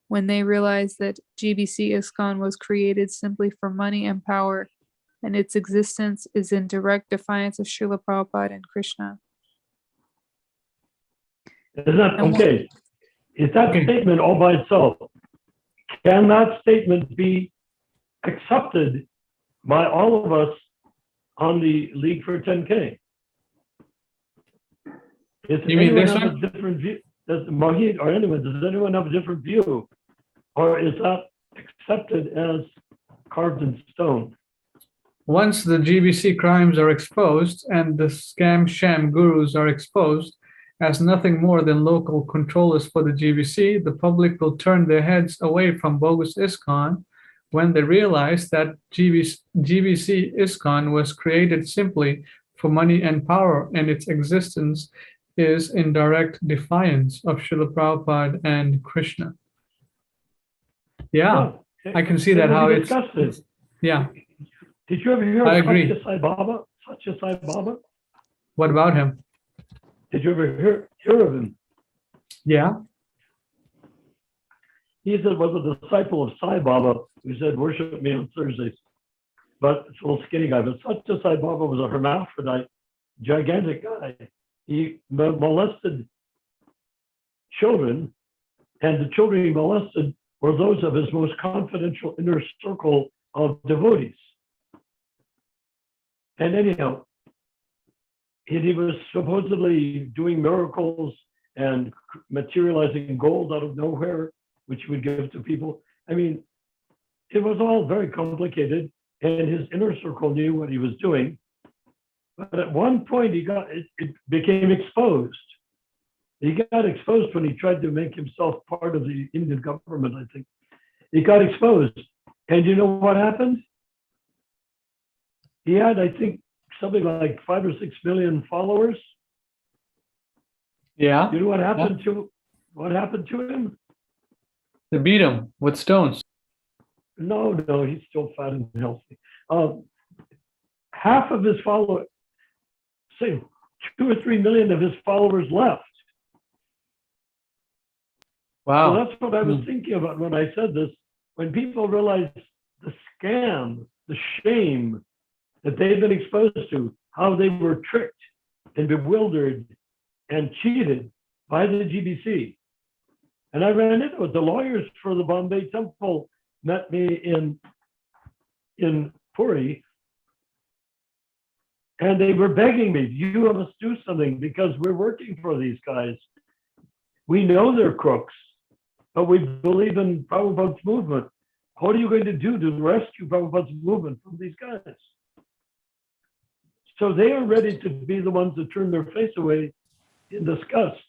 when they realize that GBC ISKCON was created simply for money and power, and its existence is in direct defiance of Srila Prabhupada and Krishna. Is that And okay? Is that Okay. statement all by itself? Can that statement be accepted by all of us on the League for 10K? Does You mean anyone this have one? a different view? Does Mohit or anyone, does anyone have a different view? Or is that accepted as carved in stone? Once the GBC crimes are exposed and the scam sham gurus are exposed as nothing more than local controllers for the GBC, the public will turn their heads away from bogus ISKCON when they realize that GBC ISKCON was created simply for money and power, and its existence is in direct defiance of Srila Prabhupada and Krishna. Yeah, I can see that how we it's, discussed it. yeah. Did you ever hear I of agree. Satya Sai Baba? Satya Sai Baba? What about him? Did you ever hear of him? Yeah. He was a disciple of Sai Baba who said, worship me on Thursdays. But it's a little skinny guy. But Satya Sai Baba was a hermaphrodite, gigantic guy. He molested children, and the children he molested were those of his most confidential inner circle of devotees. And anyhow, he was supposedly doing miracles and materializing gold out of nowhere, which he would give to people. I mean, it was all very complicated, and his inner circle knew what he was doing. But at one point, it became exposed. He got exposed when he tried to make himself part of the Indian government, I think. He got exposed. And you know what happened? He had, I think, something like 5 or 6 million followers. Yeah. You know what happened to him? They beat him with stones. No, he's still fat and healthy. Half of his followers, say 2 or 3 million of his followers left. Wow. So that's what I was thinking about when I said this. When people realize the scam, the shame that they've been exposed to, how they were tricked and bewildered and cheated by the GBC. And I ran into it. The lawyers for the Bombay Temple met me in Puri, and they were begging me, you must do something because we're working for these guys. We know they're crooks, but we believe in Prabhupada's movement. What are you going to do to rescue Prabhupada's movement from these guys? So they are ready to be the ones to turn their face away in disgust.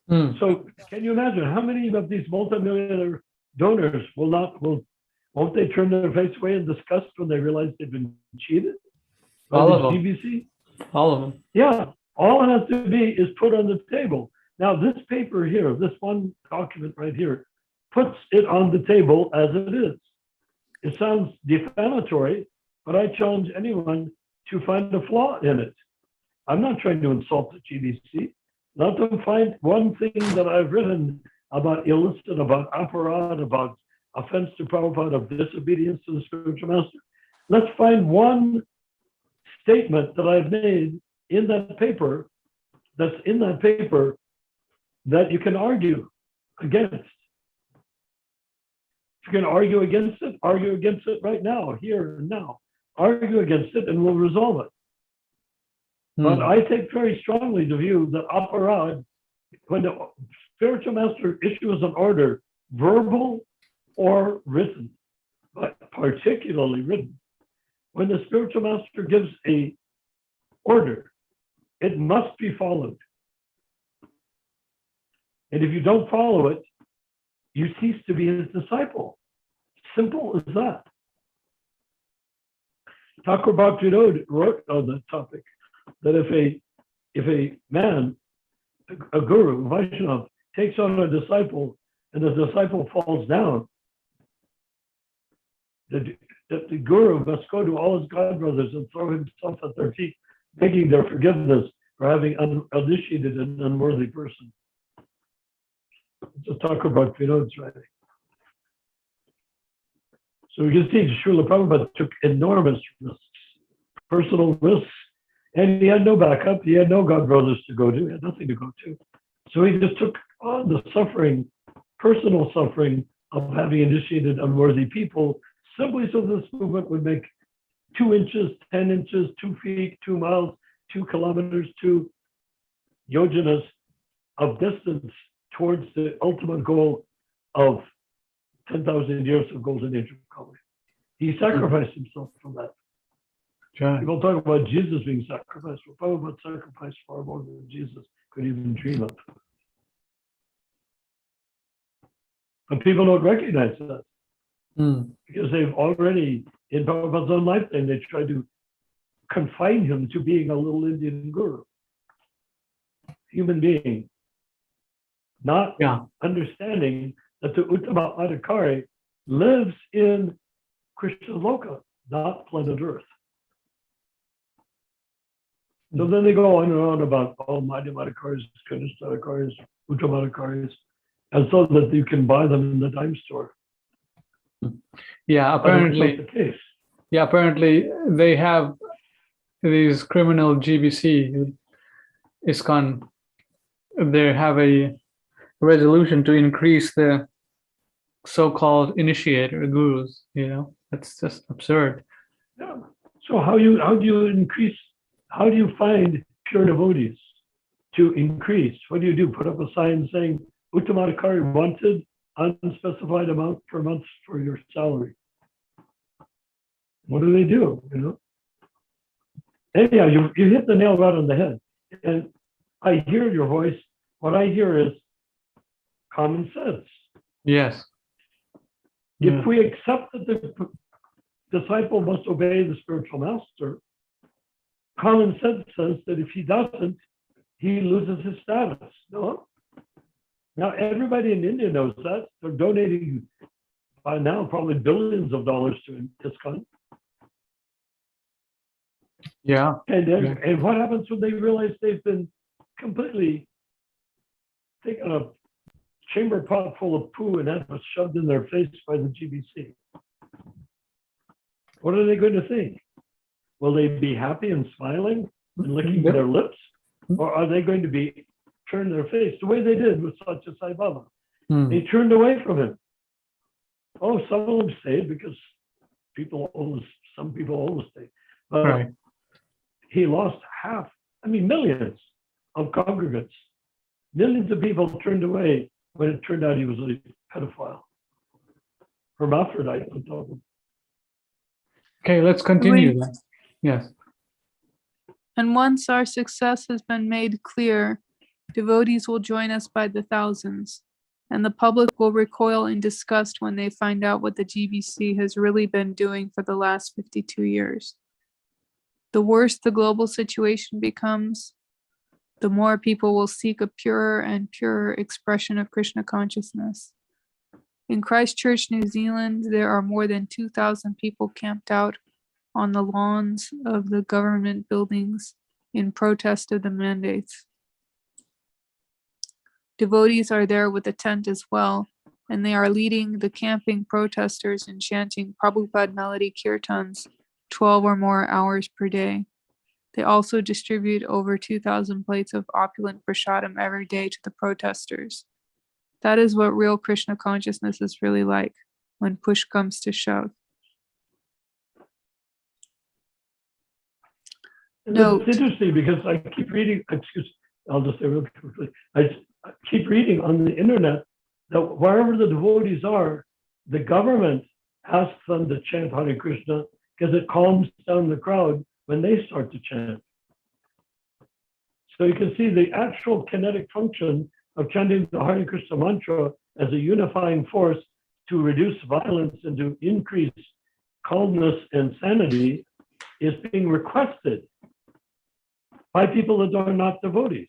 So can you imagine how many of these multimillionaire donors won't they turn their face away in disgust when they realize they've been cheated by All the of them. GBC? All of them. Yeah, all it has to be is put on the table. Now this paper here, this one document right here, puts it on the table as it is. It sounds defamatory, but I challenge anyone to find a flaw in it. I'm not trying to insult the GBC. Let them find one thing that I've written about illicit, about aparad, about offense to Prabhupada, of disobedience to the spiritual master. Let's find one statement that I've made in that paper, that you can argue against. If you can argue against it right now, here and now. Argue against it and we'll resolve it. But I take very strongly the view that aparad, when the spiritual master issues an order verbal or written, but particularly written. When the spiritual master gives a order, it must be followed. And if you don't follow it, you cease to be his disciple. Simple as that. Thakur Bhakti wrote on that topic that if a man, a guru, a Vaishnava, takes on a disciple and the disciple falls down, the guru must go to all his godbrothers and throw himself at their feet, begging their forgiveness for having initiated an unworthy person. It's a Thakur Bhaktivinoda's writing. So we can see Srila Prabhupada took enormous risks, personal risks, and he had no backup. He had no godbrothers to go to. He had nothing to go to. So he just took on the suffering, personal suffering of having initiated unworthy people, simply so this movement would make 2 inches, 10 inches, 2 feet, 2 miles, 2 kilometers, 2 yojanas of distance towards the ultimate goal of 10,000 years of golden age of Kali. He sacrificed himself for that. Sure. People talk about Jesus being sacrificed. Well, Prabhupada sacrificed far more than Jesus could even dream of. But people don't recognize that because they've already, in Prabhupada's own lifetime, they tried to confine him to being a little Indian guru, human being, not understanding that the Uttama Adhikari lives in Krishna Loka, not planet Earth. So then they go on and on about all Madhyam Adhikaris, Kanishta Adhikaris, Uttama Adhikaris, and so that you can buy them in the dime store. Yeah, apparently. That's the case. Yeah, apparently they have these criminal GBC, ISKCON. They have a resolution to increase the so-called initiator gurus. You know, that's just absurd. Yeah. So how do you increase? How do you find pure devotees to increase? What do? Put up a sign saying Uttamadhikari wanted, unspecified amount per month for your salary. What do? You know. Anyhow, you hit the nail right on the head. And I hear your voice. What I hear is common sense. Yes. If we accept that the disciple must obey the spiritual master, common sense says that if he doesn't, he loses his status. No? Now, everybody in India knows that. They're donating by now probably billions of dollars to ISKCON. Yeah. And what happens when they realize they've been completely taken a chamber pot full of poo and had it shoved in their face by the GBC? What are they going to think? Will they be happy and smiling and licking their lips? Or are they going to turn their face the way they did with Satya Sai Baba? They turned away from him. Oh, some of them stayed because some people always stay. But he lost millions of congregants. Millions of people turned away when it turned out he was a pedophile. Hermaphrodite. Okay, let's continue then. Yes. And once our success has been made clear, devotees will join us by the thousands, and the public will recoil in disgust when they find out what the GBC has really been doing for the last 52 years. The worse the global situation becomes, the more people will seek a purer and purer expression of Krishna consciousness. In Christchurch, New Zealand, there are more than 2,000 people camped out on the lawns of the government buildings in protest of the mandates. Devotees are there with a tent as well, and they are leading the camping protesters in chanting Prabhupada melody kirtans 12 or more hours per day. They also distribute over 2,000 plates of opulent prasadam every day to the protesters. That is what real Krishna consciousness is really like when push comes to shove. It's interesting because I keep reading, I'll just say real quickly, I keep reading on the internet that wherever the devotees are, the government asks them to chant Hare Krishna because it calms down the crowd when they start to chant. So you can see the actual kinetic function of chanting the Hare Krishna mantra as a unifying force to reduce violence and to increase calmness and sanity is being requested by people that are not devotees.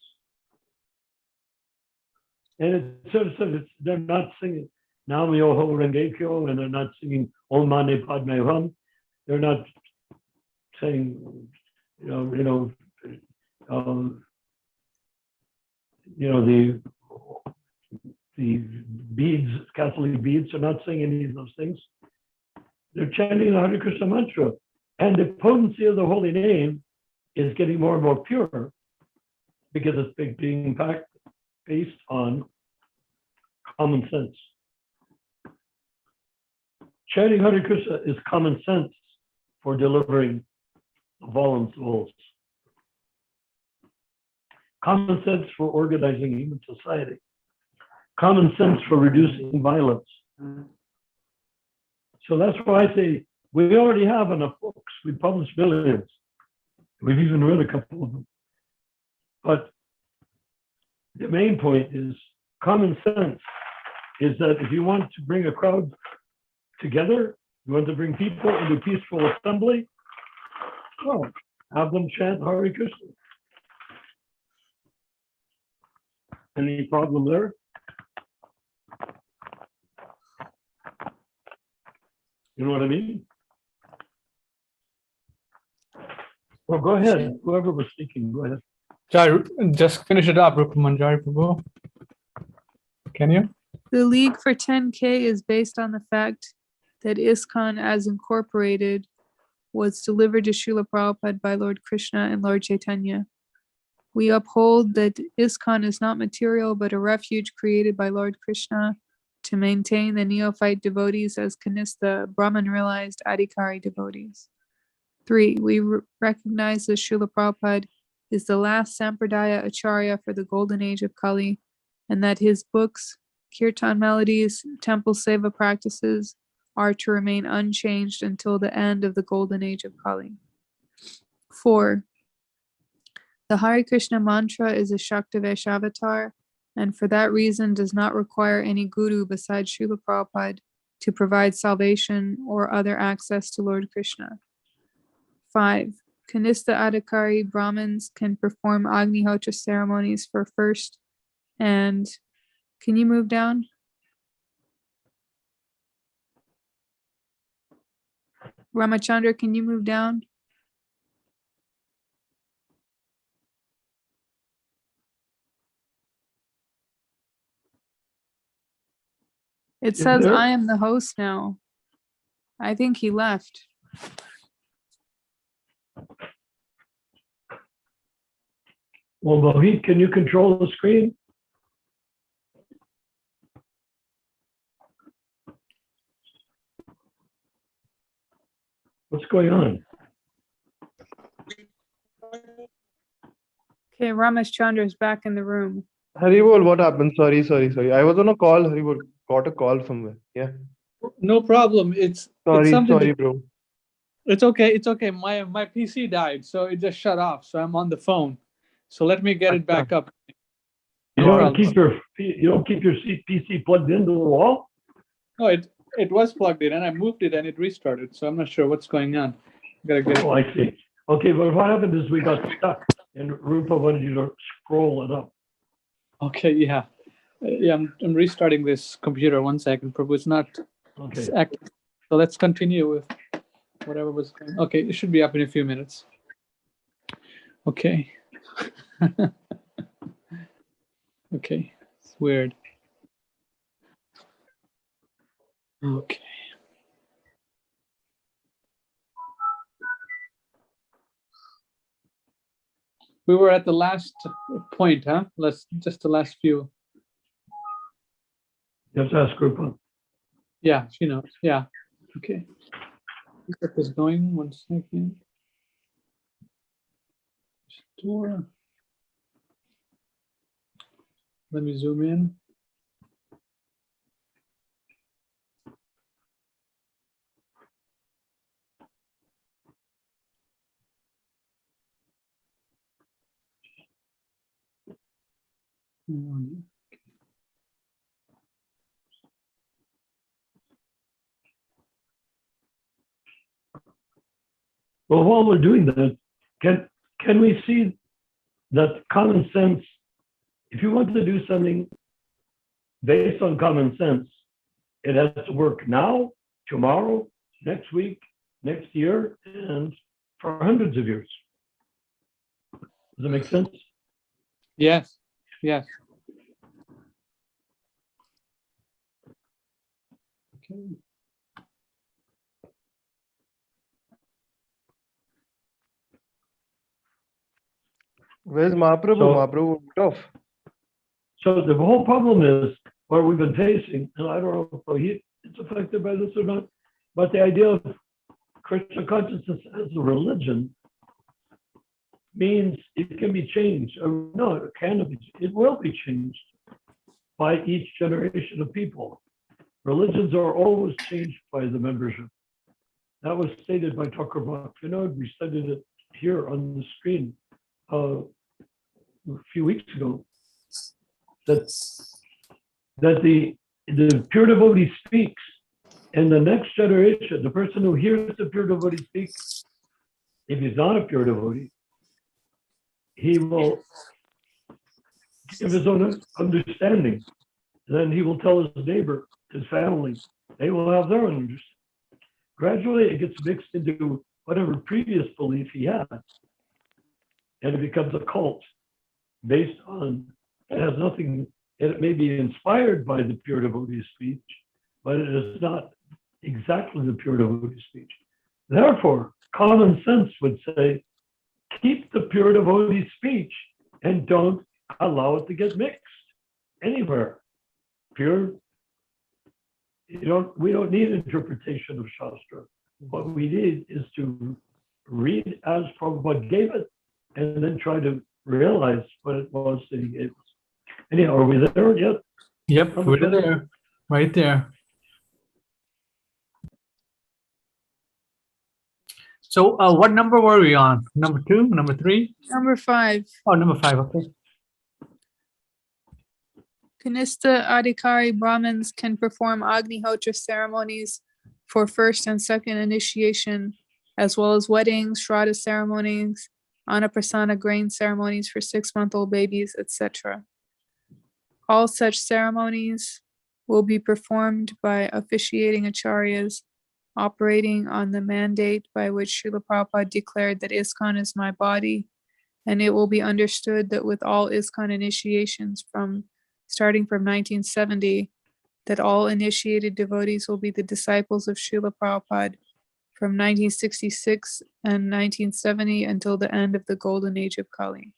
And it's sort of said they're not singing Nam Yoho Renge Kyo, and they're not singing Om Mani Padme Hum. They're not saying, the beads, Catholic beads, are not saying any of those things. They're chanting the Hare Krishna mantra, and the potency of the holy name is getting more and more pure because it's being based on common sense. Chanting Hare Krishna is common sense for delivering fallen souls. Common sense for organizing human society. Common sense for reducing violence. So that's why I say we already have enough books. We published millions. We've even read a couple of them. But the main point is common sense is that if you want to bring a crowd together, you want to bring people into peaceful assembly, well, have them chant Hare Krishna. Any problem there? You know what I mean? Well, go ahead. Whoever was speaking, go ahead. Just finish it up, Rupa Manjari Prabhu. Can you? The League for 10K is based on the fact that ISKCON as incorporated was delivered to Srila Prabhupada by Lord Krishna and Lord Chaitanya. We uphold that ISKCON is not material but a refuge created by Lord Krishna to maintain the neophyte devotees as Kanistha Brahman realized Adhikari devotees. 3. We recognize that Srila Prabhupada is the last Sampradaya Acharya for the golden age of Kali, and that his books, kirtan melodies, temple seva practices are to remain unchanged until the end of the golden age of Kali. 4. The Hare Krishna mantra is a Shaktavesh avatar, and for that reason does not require any guru besides Srila Prabhupada to provide salvation or other access to Lord Krishna. 5. Kanistha Adhikari Brahmins can perform Agnihotra ceremonies for first and... Can you move down? Ramachandra, can you move down? It says I am the host now. I think he left. Well, Mohit, can you control the screen? What's going on? Okay, Ramesh Chandra is back in the room. Haribol, what happened? Sorry. I was on a call. Haribol, got a call somewhere. Yeah. No problem. It's Sorry, bro. It's okay. My PC died, so it just shut off. So I'm on the phone. So let me get it back up. You don't keep your PC plugged into the wall? No, it was plugged in, and I moved it, and it restarted. So I'm not sure what's going on. Gotta get it. Oh, I see. Okay, but what happened is we got stuck, and Rupa wanted you to scroll it up. Okay, yeah. I'm restarting this computer. 1 second, Prabhu. It's not active. So let's continue with whatever was going on. Okay, it should be up in a few minutes. Okay. Okay, it's weird. Okay. We were at the last point, huh? Just the last few. You have to ask Rupa. Yeah, she knows. Yeah. Okay. Get this going. 1 second. Store. Let me zoom in. Well, while we're doing that, can we see that common sense, if you want to do something based on common sense, it has to work now, tomorrow, next week, next year, and for hundreds of years. Does that make sense? Yes, yes. Okay. Where's Mahaprabhu? So- Mahaprabhu went off. So the whole problem is what we've been facing, and I don't know if it's affected by this or not, but the idea of Krishna consciousness as a religion means it can be changed. Or no, it cannot be. It will be changed by each generation of people. Religions are always changed by the membership. That was stated by Tucker Bach. You know, we studied it here on the screen a few weeks ago. That the pure devotee speaks, and the next generation, the person who hears the pure devotee speak, if he's not a pure devotee, he will give his own understanding. Then he will tell his neighbor, his family, they will have their own understanding. Gradually, it gets mixed into whatever previous belief he had, and it becomes a cult based on, it has nothing, it may be inspired by the pure devotee speech, but it is not exactly the pure devotee speech. Therefore, common sense would say, keep the pure devotee speech and don't allow it to get mixed anywhere. Pure, we don't need interpretation of Shastra. What we need is to read as Prabhupada gave it and then try to realize what it was that he gave us. Anyhow, are we there yet? Yep, we're there, right there. So what number were we on? Number 2, number 3? Number 5. Oh, number 5, okay. Kanista Adhikari Brahmins can perform Agnihotra ceremonies for first and second initiation, as well as weddings, Shraddha ceremonies, Anaprasana grain ceremonies for 6-month-old babies, etc. All such ceremonies will be performed by officiating acharyas operating on the mandate by which Srila Prabhupada declared that ISKCON is my body, and it will be understood that with all ISKCON initiations starting from 1970, that all initiated devotees will be the disciples of Srila Prabhupada from 1966 and 1970 until the end of the golden age of Kali.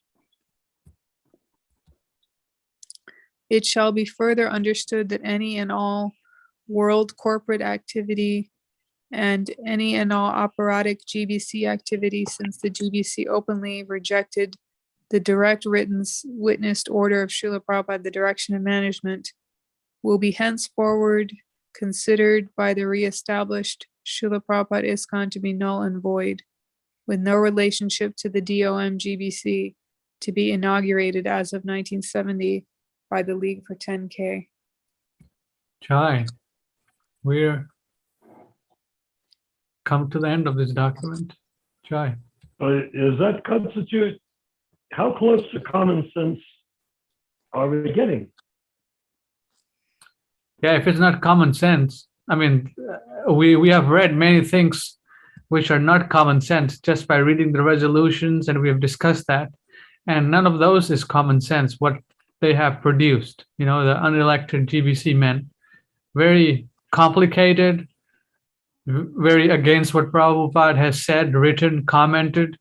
It shall be further understood that any and all world corporate activity and any and all operatic GBC activity, since the GBC openly rejected the direct written witnessed order of Srila Prabhupada, the direction of management, will be henceforward considered by the re-established Srila Prabhupada ISKCON to be null and void, with no relationship to the DOM GBC, to be inaugurated as of 1970 by the League for 10K. Jai, we're come to the end of this document. Jai. Does that constitute, how close to common sense are we getting? Yeah, if it's not common sense, I mean, we have read many things which are not common sense just by reading the resolutions, and we have discussed that. And none of those is common sense, what they have produced, the unelected GBC men. Very complicated, very against what Prabhupada has said, written, commented,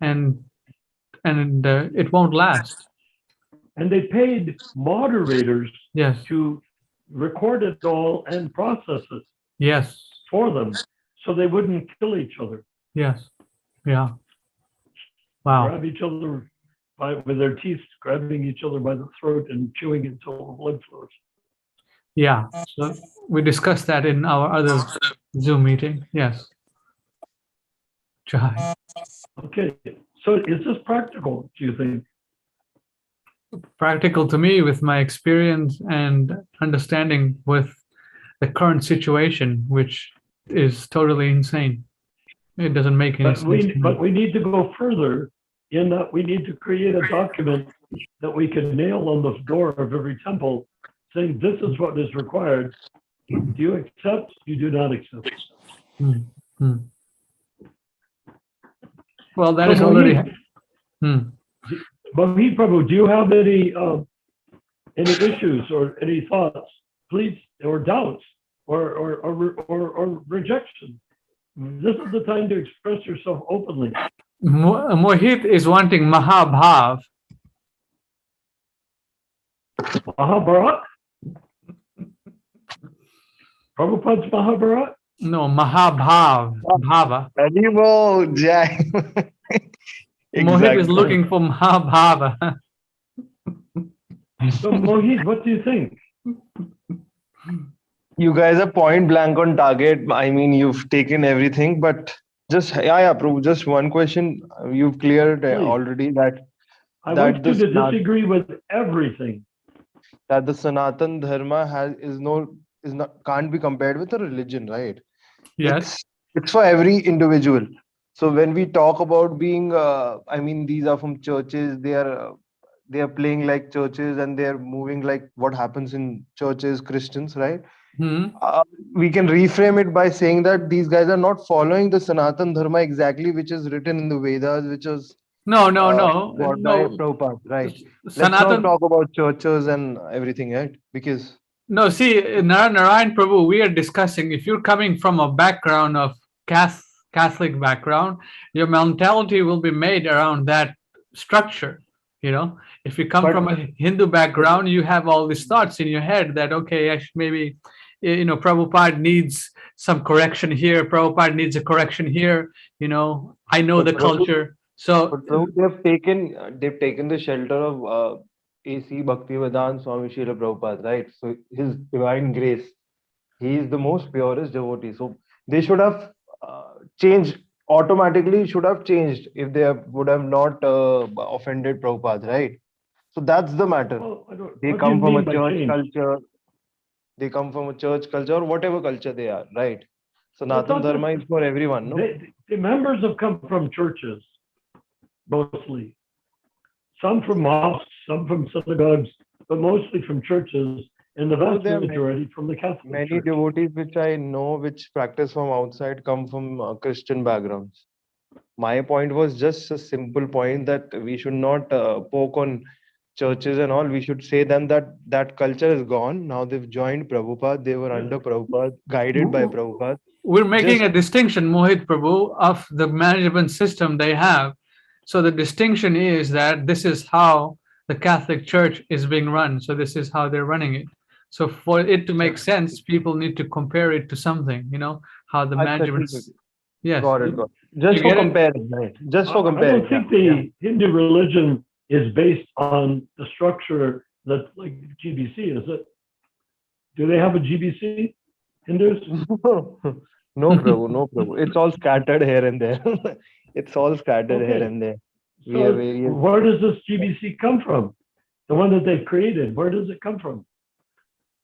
and it won't last. And they paid moderators Yes, to record it all and process it yes, for them so they wouldn't kill each other. yes, yeah. Wow. Grab each other with their teeth, grabbing each other by the throat and chewing until the blood flows. Yeah, so we discussed that in our other Zoom meeting. Yes. Jai. Okay, so is this practical, do you think? practical to me with my experience and understanding with the current situation, which is totally insane. It doesn't make any sense. But we need to go further in that we need to create a document that we can nail on the door of every temple saying this is what is required. Do you accept? You do not accept. Well, that is already. Mohit Prabhu, do you have any issues or any thoughts, please, or doubts, or rejection? This is the time to express yourself openly. Mohit is wanting Mahabhav. Mahabharat? Prabhupada's Mahabharat? No, Mahabhav. Bhava. Haribol, Jai. Mohit is looking for Mahabhava. So Mohit, what do you think? You guys are point blank on target. I mean, you've taken everything, but just Prabhu, just one question. You've cleared already that I want you to disagree with everything. That the Sanatan Dharma can't be compared with a religion, right? Yes. It's for every individual. So when we talk about being, I mean, these are from churches. They are playing like churches and they are moving like what happens in churches, Christians, right? We can reframe it by saying that these guys are not following the Sanatan Dharma exactly, which is written in the Vedas, which is no. By Prabhupada, right? Let's not talk about churches and everything, right? Because no, see, Narayan Prabhu, we are discussing if you're coming from a background of Catholic background, your mentality will be made around that structure. You know, if you come from a Hindu background, you have all these thoughts in your head that, okay, maybe, Prabhupada needs some correction here. Prabhupada needs a correction here. I know the culture. So they've taken the shelter of A.C. Bhaktivedanta Swami Srila Prabhupada, right? So his divine grace, he is the most purest devotee. So they should have changed automatically. Should have changed if they would have not offended Prabhupada, right? So that's the matter. They come from a church culture. They come from a church culture or whatever culture they are, right? So Sanatan Dharma is for everyone, no? The members have come from churches, mostly. Some from mosques, some from synagogues, but mostly from churches, and the vast majority from the Catholic Church. Many devotees which I know which practice from outside come from Christian backgrounds. My point was just a simple point that we should not poke on churches and all. We should say them that culture is gone. Now they've joined Prabhupada. They were under Prabhupada, guided by Prabhupada. We're making a distinction, Mohit Prabhu, of the management system they have. So the distinction is that this is how the Catholic Church is being run. So this is how they're running it. So for it to make sense, people need to compare it to something, how the management. Yes. Got it. Just for comparing, right? Just for comparing. I don't think the Hindu religion is based on the structure that like GBC, is it? Do they have a GBC, Hindus? No, Prabhu. It's all scattered here and there. It's all scattered here and there. So where does this GBC come from? The one that they've created, where does it come from?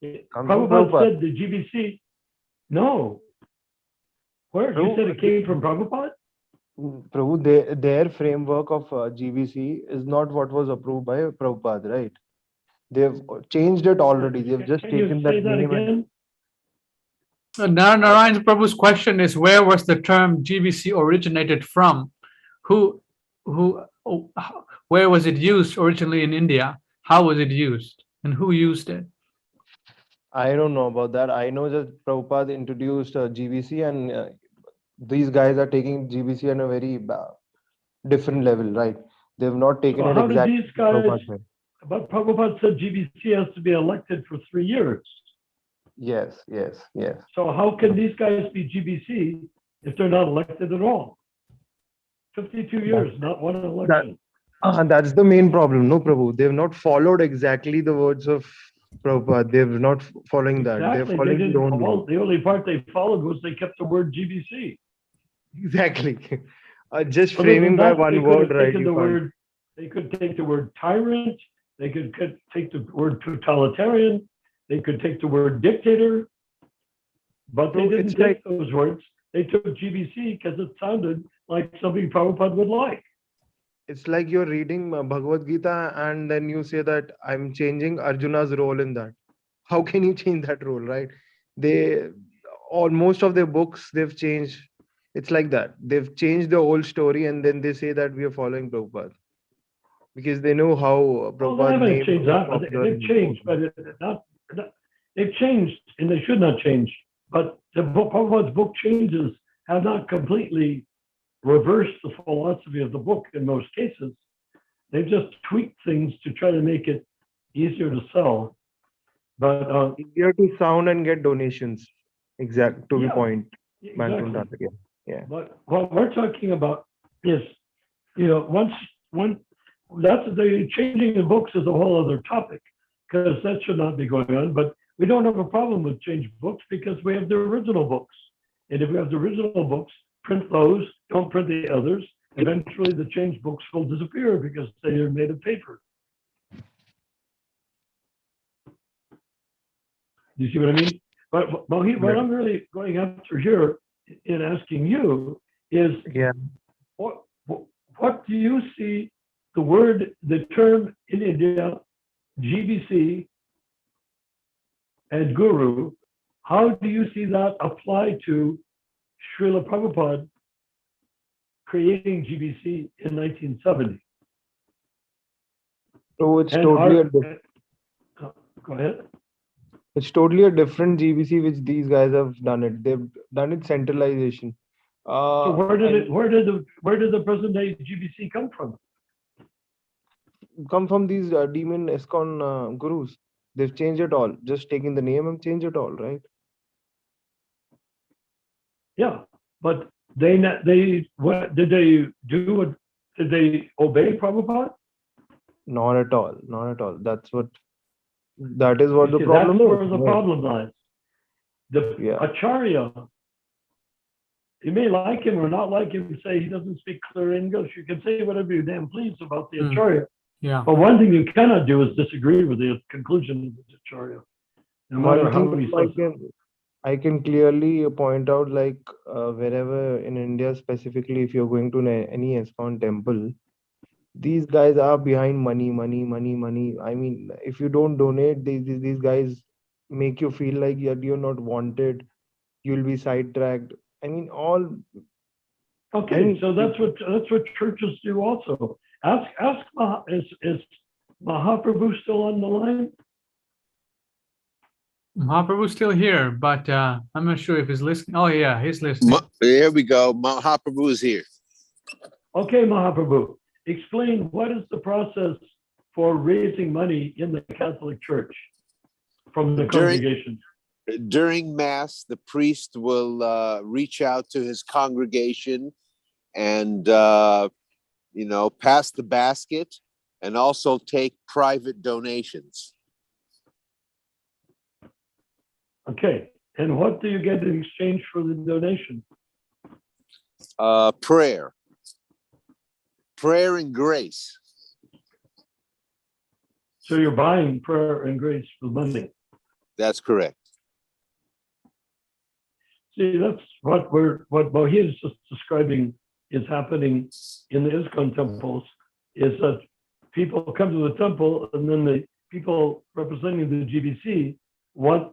Prabhupada said the GBC. No. Where? You said it came from Prabhupada? Prabhu, their framework of GBC is not what was approved by Prabhupada, right? They've changed it already. They've just taken that name. Again? Narayan Prabhu's question is, where was the term GBC originated from? Where was it used originally in India? How was it used? And who used it? I don't know about that. I know that Prabhupada introduced GBC and these guys are taking GBC on a very different level, right? They've not taken it exactly. But Prabhupada said GBC has to be elected for 3 years. Yes. So how can these guys be GBC if they're not elected at all? 52 years, not one election. That's the main problem, no, Prabhu. They've not followed exactly the words of Prabhupada. They're not following that. Exactly. They're following their own way. The only part they followed was they kept the word GBC. Exactly. Just framing by one word, right? They could take the word tyrant. They could take the word totalitarian. They could take the word dictator. But they didn't take those words. They took GBC because it sounded like something Prabhupada would like. It's like you're reading Bhagavad Gita and then you say that I'm changing Arjuna's role in that. How can you change that role, right? Most of their books, they've changed. It's like that. They've changed the whole story and then they say that we are following Prabhupada. Because they know how Prabhupada haven't changed that, but they've changed, but they've changed and they should not change. But the Prabhupada's book changes have not completely reversed the philosophy of the book in most cases. They've just tweaked things to try to make it easier to sell. But easier to sound and get donations. Exact to the point. Exactly. Yeah. But what we're talking about is, that's the changing the books is a whole other topic, because that should not be going on. But we don't have a problem with changed books because we have the original books. And if we have the original books, print those, don't print the others. Eventually the changed books will disappear because they are made of paper. You see what I mean? But Mohit, what I'm really going after here in asking you is, what do you see the term in India, GBC and Guru, how do you see that apply to Srila Prabhupada creating GBC in 1970? So it's go ahead. It's totally a different GBC which these guys have done it. They've done it centralization. So where did the present day GBC come from? Come from these demon ISKCON gurus. They've changed it all. Just taking the name and change it all, right? Yeah, but what did they do? Did they obey Prabhupada? Not at all. Not at all. That is what the problem is. That's where the problem lies. The Acharya, you may like him or not like him, say he doesn't speak clear English. You can say whatever you damn please about the Acharya. Yeah. But one thing you cannot do is disagree with the conclusion of the Acharya. No matter how many I can clearly point out, like wherever in India, specifically, if you're going to any ISKCON temple, these guys are behind money. I mean, if you don't donate, these guys make you feel like you're not wanted. You'll be sidetracked. I mean, all. Okay, so that's what churches do also. Is Mahaprabhu still on the line? Mahaprabhu's still here, but I'm not sure if he's listening. Oh yeah, he's listening. There we go. Mahaprabhu is here. Okay, Mahaprabhu, explain what is the process for raising money in the Catholic Church from the congregation? During Mass, the priest will reach out to his congregation and pass the basket and also take private donations. Okay, and what do you get in exchange for the donation? Prayer and grace. So you're buying prayer and grace for money. That's correct. See, that's what Mohit is just describing is happening in the ISKCON temples, is that people come to the temple and then the people representing the GBC want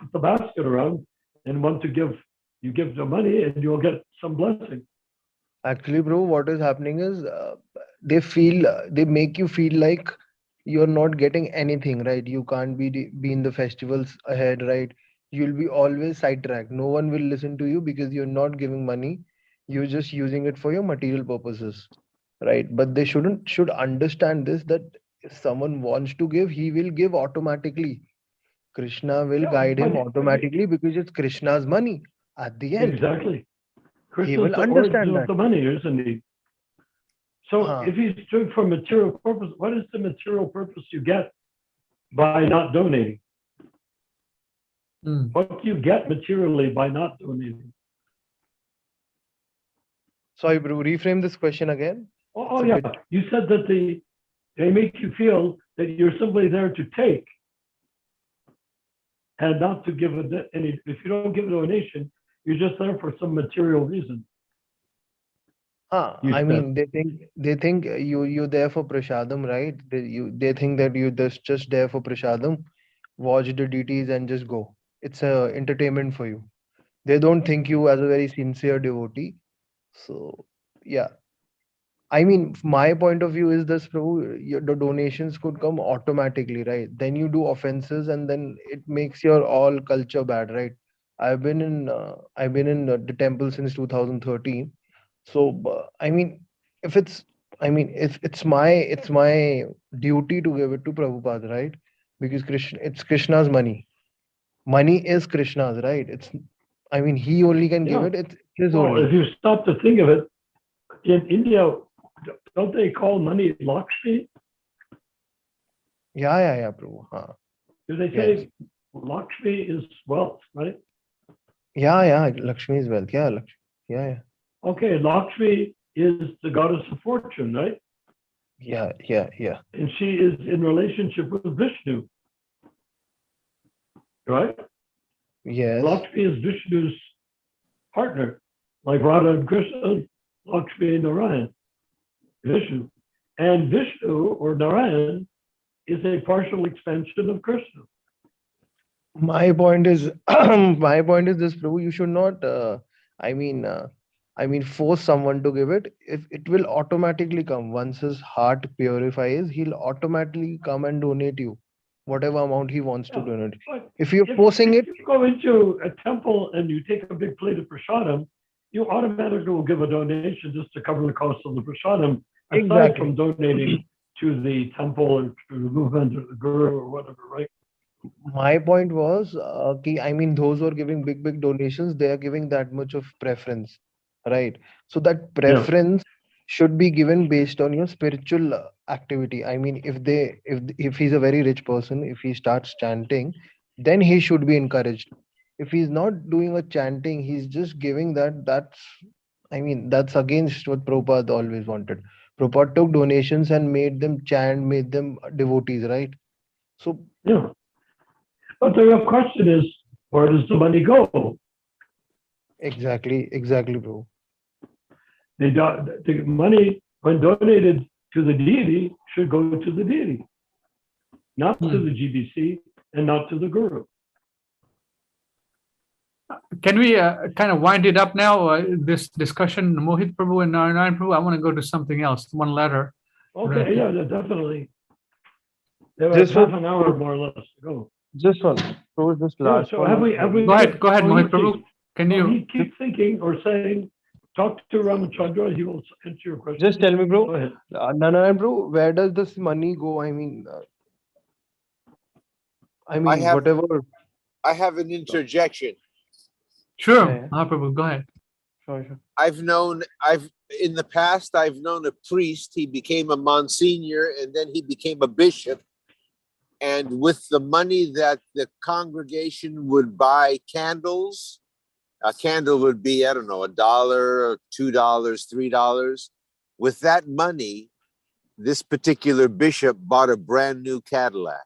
put the basket around and want to give the money and you'll get some blessing. Actually, bro, what is happening is they make you feel like you're not getting anything, right? You can't be in the festivals ahead, right? You'll be always sidetracked. No one will listen to you because you're not giving money. You're just using it for your material purposes, right? But they should understand this, that if someone wants to give, he will give automatically. Krishna will guide him automatically because it's Krishna's money at the end. Exactly. He will understand that. The money, isn't he? So if he's doing for material purpose, what is the material purpose you get by not donating? What do you get materially by not donating? Sorry, bro, reframe this question again. Oh yeah, you said that They make you feel that you're simply there to take and not to give any. If you don't give a donation, you're just there for some material reason. You I said. mean, they think you're there for prasadam, right? They think that you just there for prasadam, watch the deities and just go. It's a entertainment for you. They don't think you as a very sincere devotee. So yeah, I mean, my point of view is this, Prabhu, the donations could come automatically, right? Then you do offenses, and then it makes your all culture bad, right? I've been in the temple since 2013. So I mean, if it's, I mean, if it's my duty to give it to Prabhupada, right? Because it's Krishna's money. Money is Krishna's, right? I mean, he only can give Yeah. it. It's his Well, only. if you stop to think of it, in India, don't they call money Lakshmi? Yeah, Prabhu. Do they say Lakshmi is wealth, right? Yeah, Lakshmi is wealth. Yeah, Lakshmi. Yeah. Okay, Lakshmi is the goddess of fortune, right? Yeah. And she is in relationship with Vishnu, right? Yes. Lakshmi is Vishnu's partner, like Radha and Krishna, Lakshmi and Narayan, Vishnu. And Vishnu or Narayan is a partial expansion of Krishna. My point is, my point is this, Prabhu. You should not. I mean, force someone to give it. If it will automatically come once his heart purifies, he'll automatically come and donate you whatever amount he wants to Yeah, donate. but If you're if forcing it, you go into a temple and you take a big plate of prasadam, you automatically will give a donation just to cover the cost of the prasadam, aside Exactly. from donating to the temple or to the movement or the guru or whatever, right? My point was, I mean, those who are giving big donations, they are giving that much of preference, right? So that Yeah. preference should be given based on your spiritual activity. I mean, if he's a very rich person, if he starts chanting, then he should be encouraged. If he's not doing a chanting, he's just giving that. I mean, that's against what Prabhupada always wanted. Prabhupada took donations and made them chant, made them devotees, right? So Yeah. But the real question is, where does the money go? exactly, bro. The money, when donated to the deity, should go to the deity, not to the GBC and not to the guru. Can we kind of wind it up now? This discussion, Mohit Prabhu and Narayan Prabhu. I want to go to something else. One letter. Okay, yeah, definitely. There was Just half one- an hour more or less to go. Just one. Prabhu, just Yeah, last so one. have we? Go ahead, Mohit Prabhu. Can Well, you? he keeps thinking or saying, talk to Ramachandra, he will answer your question. Just tell me, Go bro. ahead. Narayan, bro, where does this money go? I mean, have- whatever. I have an interjection. Sure, Yeah. Mahaprabhu, go ahead. Sure. In the past, I've known a priest. He became a Monsignor and then he became a bishop. And with the money that the congregation would buy candles, a candle would be, I don't know, $1, $2, $3. With that money, this particular bishop bought a brand new Cadillac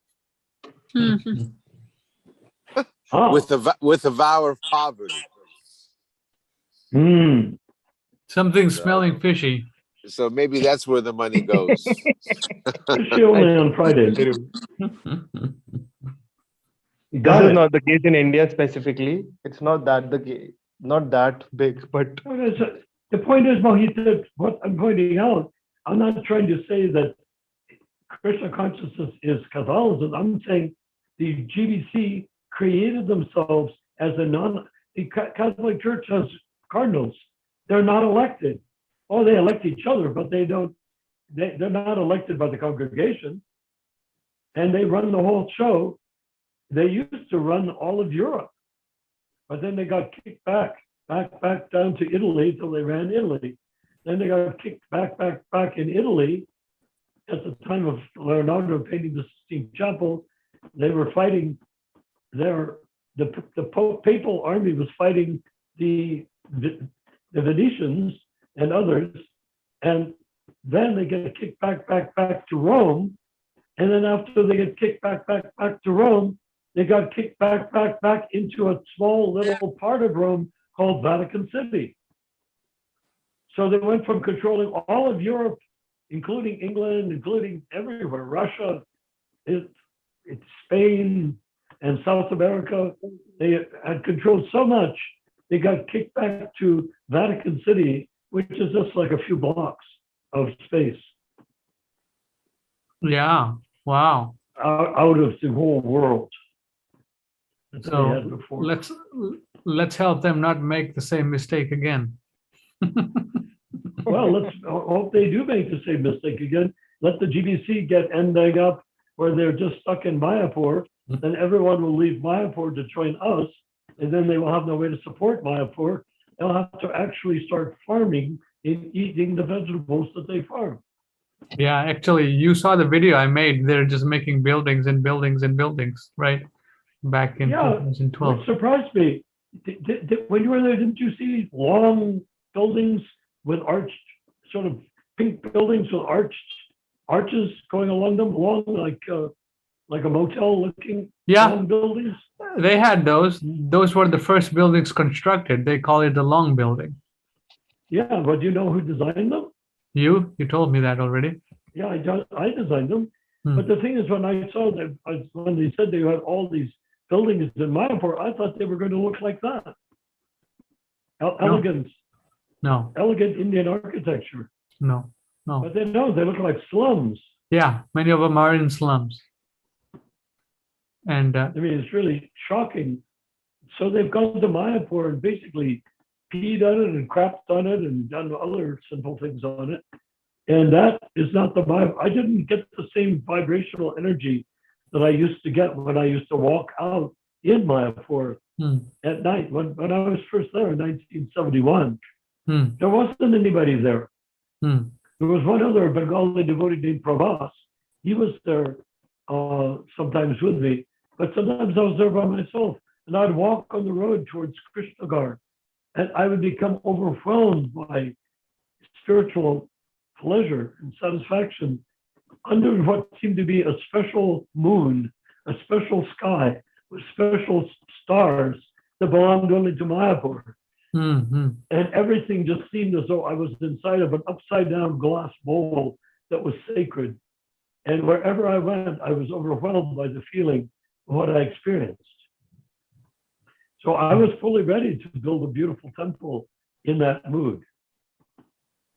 Oh. with a vow of poverty. Something smelling fishy. So maybe that's where the money goes. Fishy only on Friday. This Got is it. not the case in India specifically. It's not that the case, not that big, but Okay, so the point is, Mohit, that what I'm pointing out, I'm not trying to say that Krishna consciousness is Catholicism. I'm saying the GBC created themselves as the Catholic Church has cardinals. They're not elected. Oh, they elect each other, but they're not elected by the congregation. And they run the whole show. They used to run all of Europe, but then they got kicked back down to Italy till they ran Italy. Then they got kicked back in Italy at the time of Leonardo painting the Sistine Chapel. They were fighting the papal army was fighting the Venetians and others, and then they get kicked back to Rome. And then after they get kicked back to Rome, they got kicked back into a small little part of Rome called Vatican City. So they went from controlling all of Europe, including England, including everywhere, Russia, it's Spain, and South America. They had controlled so much, they got kicked back to Vatican City, which is just like a few blocks of space Yeah. Wow. out of the whole world that they had So before. let's help them not make the same mistake again. Well, let's hope they do make the same mistake again. Let the GBC get ending up where they're just stuck in Mayapur. Then everyone will leave Mayapur to join us, and then they will have no way to support Mayapur. They'll have to actually start farming and eating the vegetables that they farm. Yeah, actually, you saw the video I made. They're just making buildings and buildings and buildings, right? Back in Yeah, 2012. which surprised me. When you were there, didn't you see long buildings with arched, sort of pink buildings with arches going along them, long like a motel looking Yeah, long buildings? they had those. Those were the first buildings constructed. They call it the long building. Yeah, but do you know who designed them? You told me that already. Yeah, I designed them. Hmm. But the thing is, when I saw that, when they said they had all these buildings in Mayapur, I thought they were going to look like that. Elegant Indian architecture. No. But they don't. They look like slums. Yeah, many of them are in slums. And I mean, it's really shocking. So they've gone to Mayapur and basically peed on it and crapped on it and done other simple things on it. And that is not the vibe. I didn't get the same vibrational energy that I used to get when I used to walk out in Mayapur at night. When I was first there in 1971, there wasn't anybody there. There was one other Bengali devotee named Prabhas. He was there sometimes with me, but sometimes I was there by myself. And I'd walk on the road towards Krishnagar, and I would become overwhelmed by spiritual pleasure and satisfaction under what seemed to be a special moon, a special sky with special stars that belonged only to Mayapur. And everything just seemed as though I was inside of an upside down glass bowl that was sacred. And wherever I went, I was overwhelmed by the feeling of what I experienced. So I was fully ready to build a beautiful temple in that mood.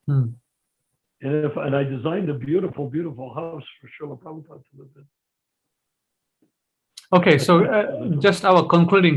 And I designed a beautiful, beautiful house for Srila Prabhupada to live in. okay, so just our concluding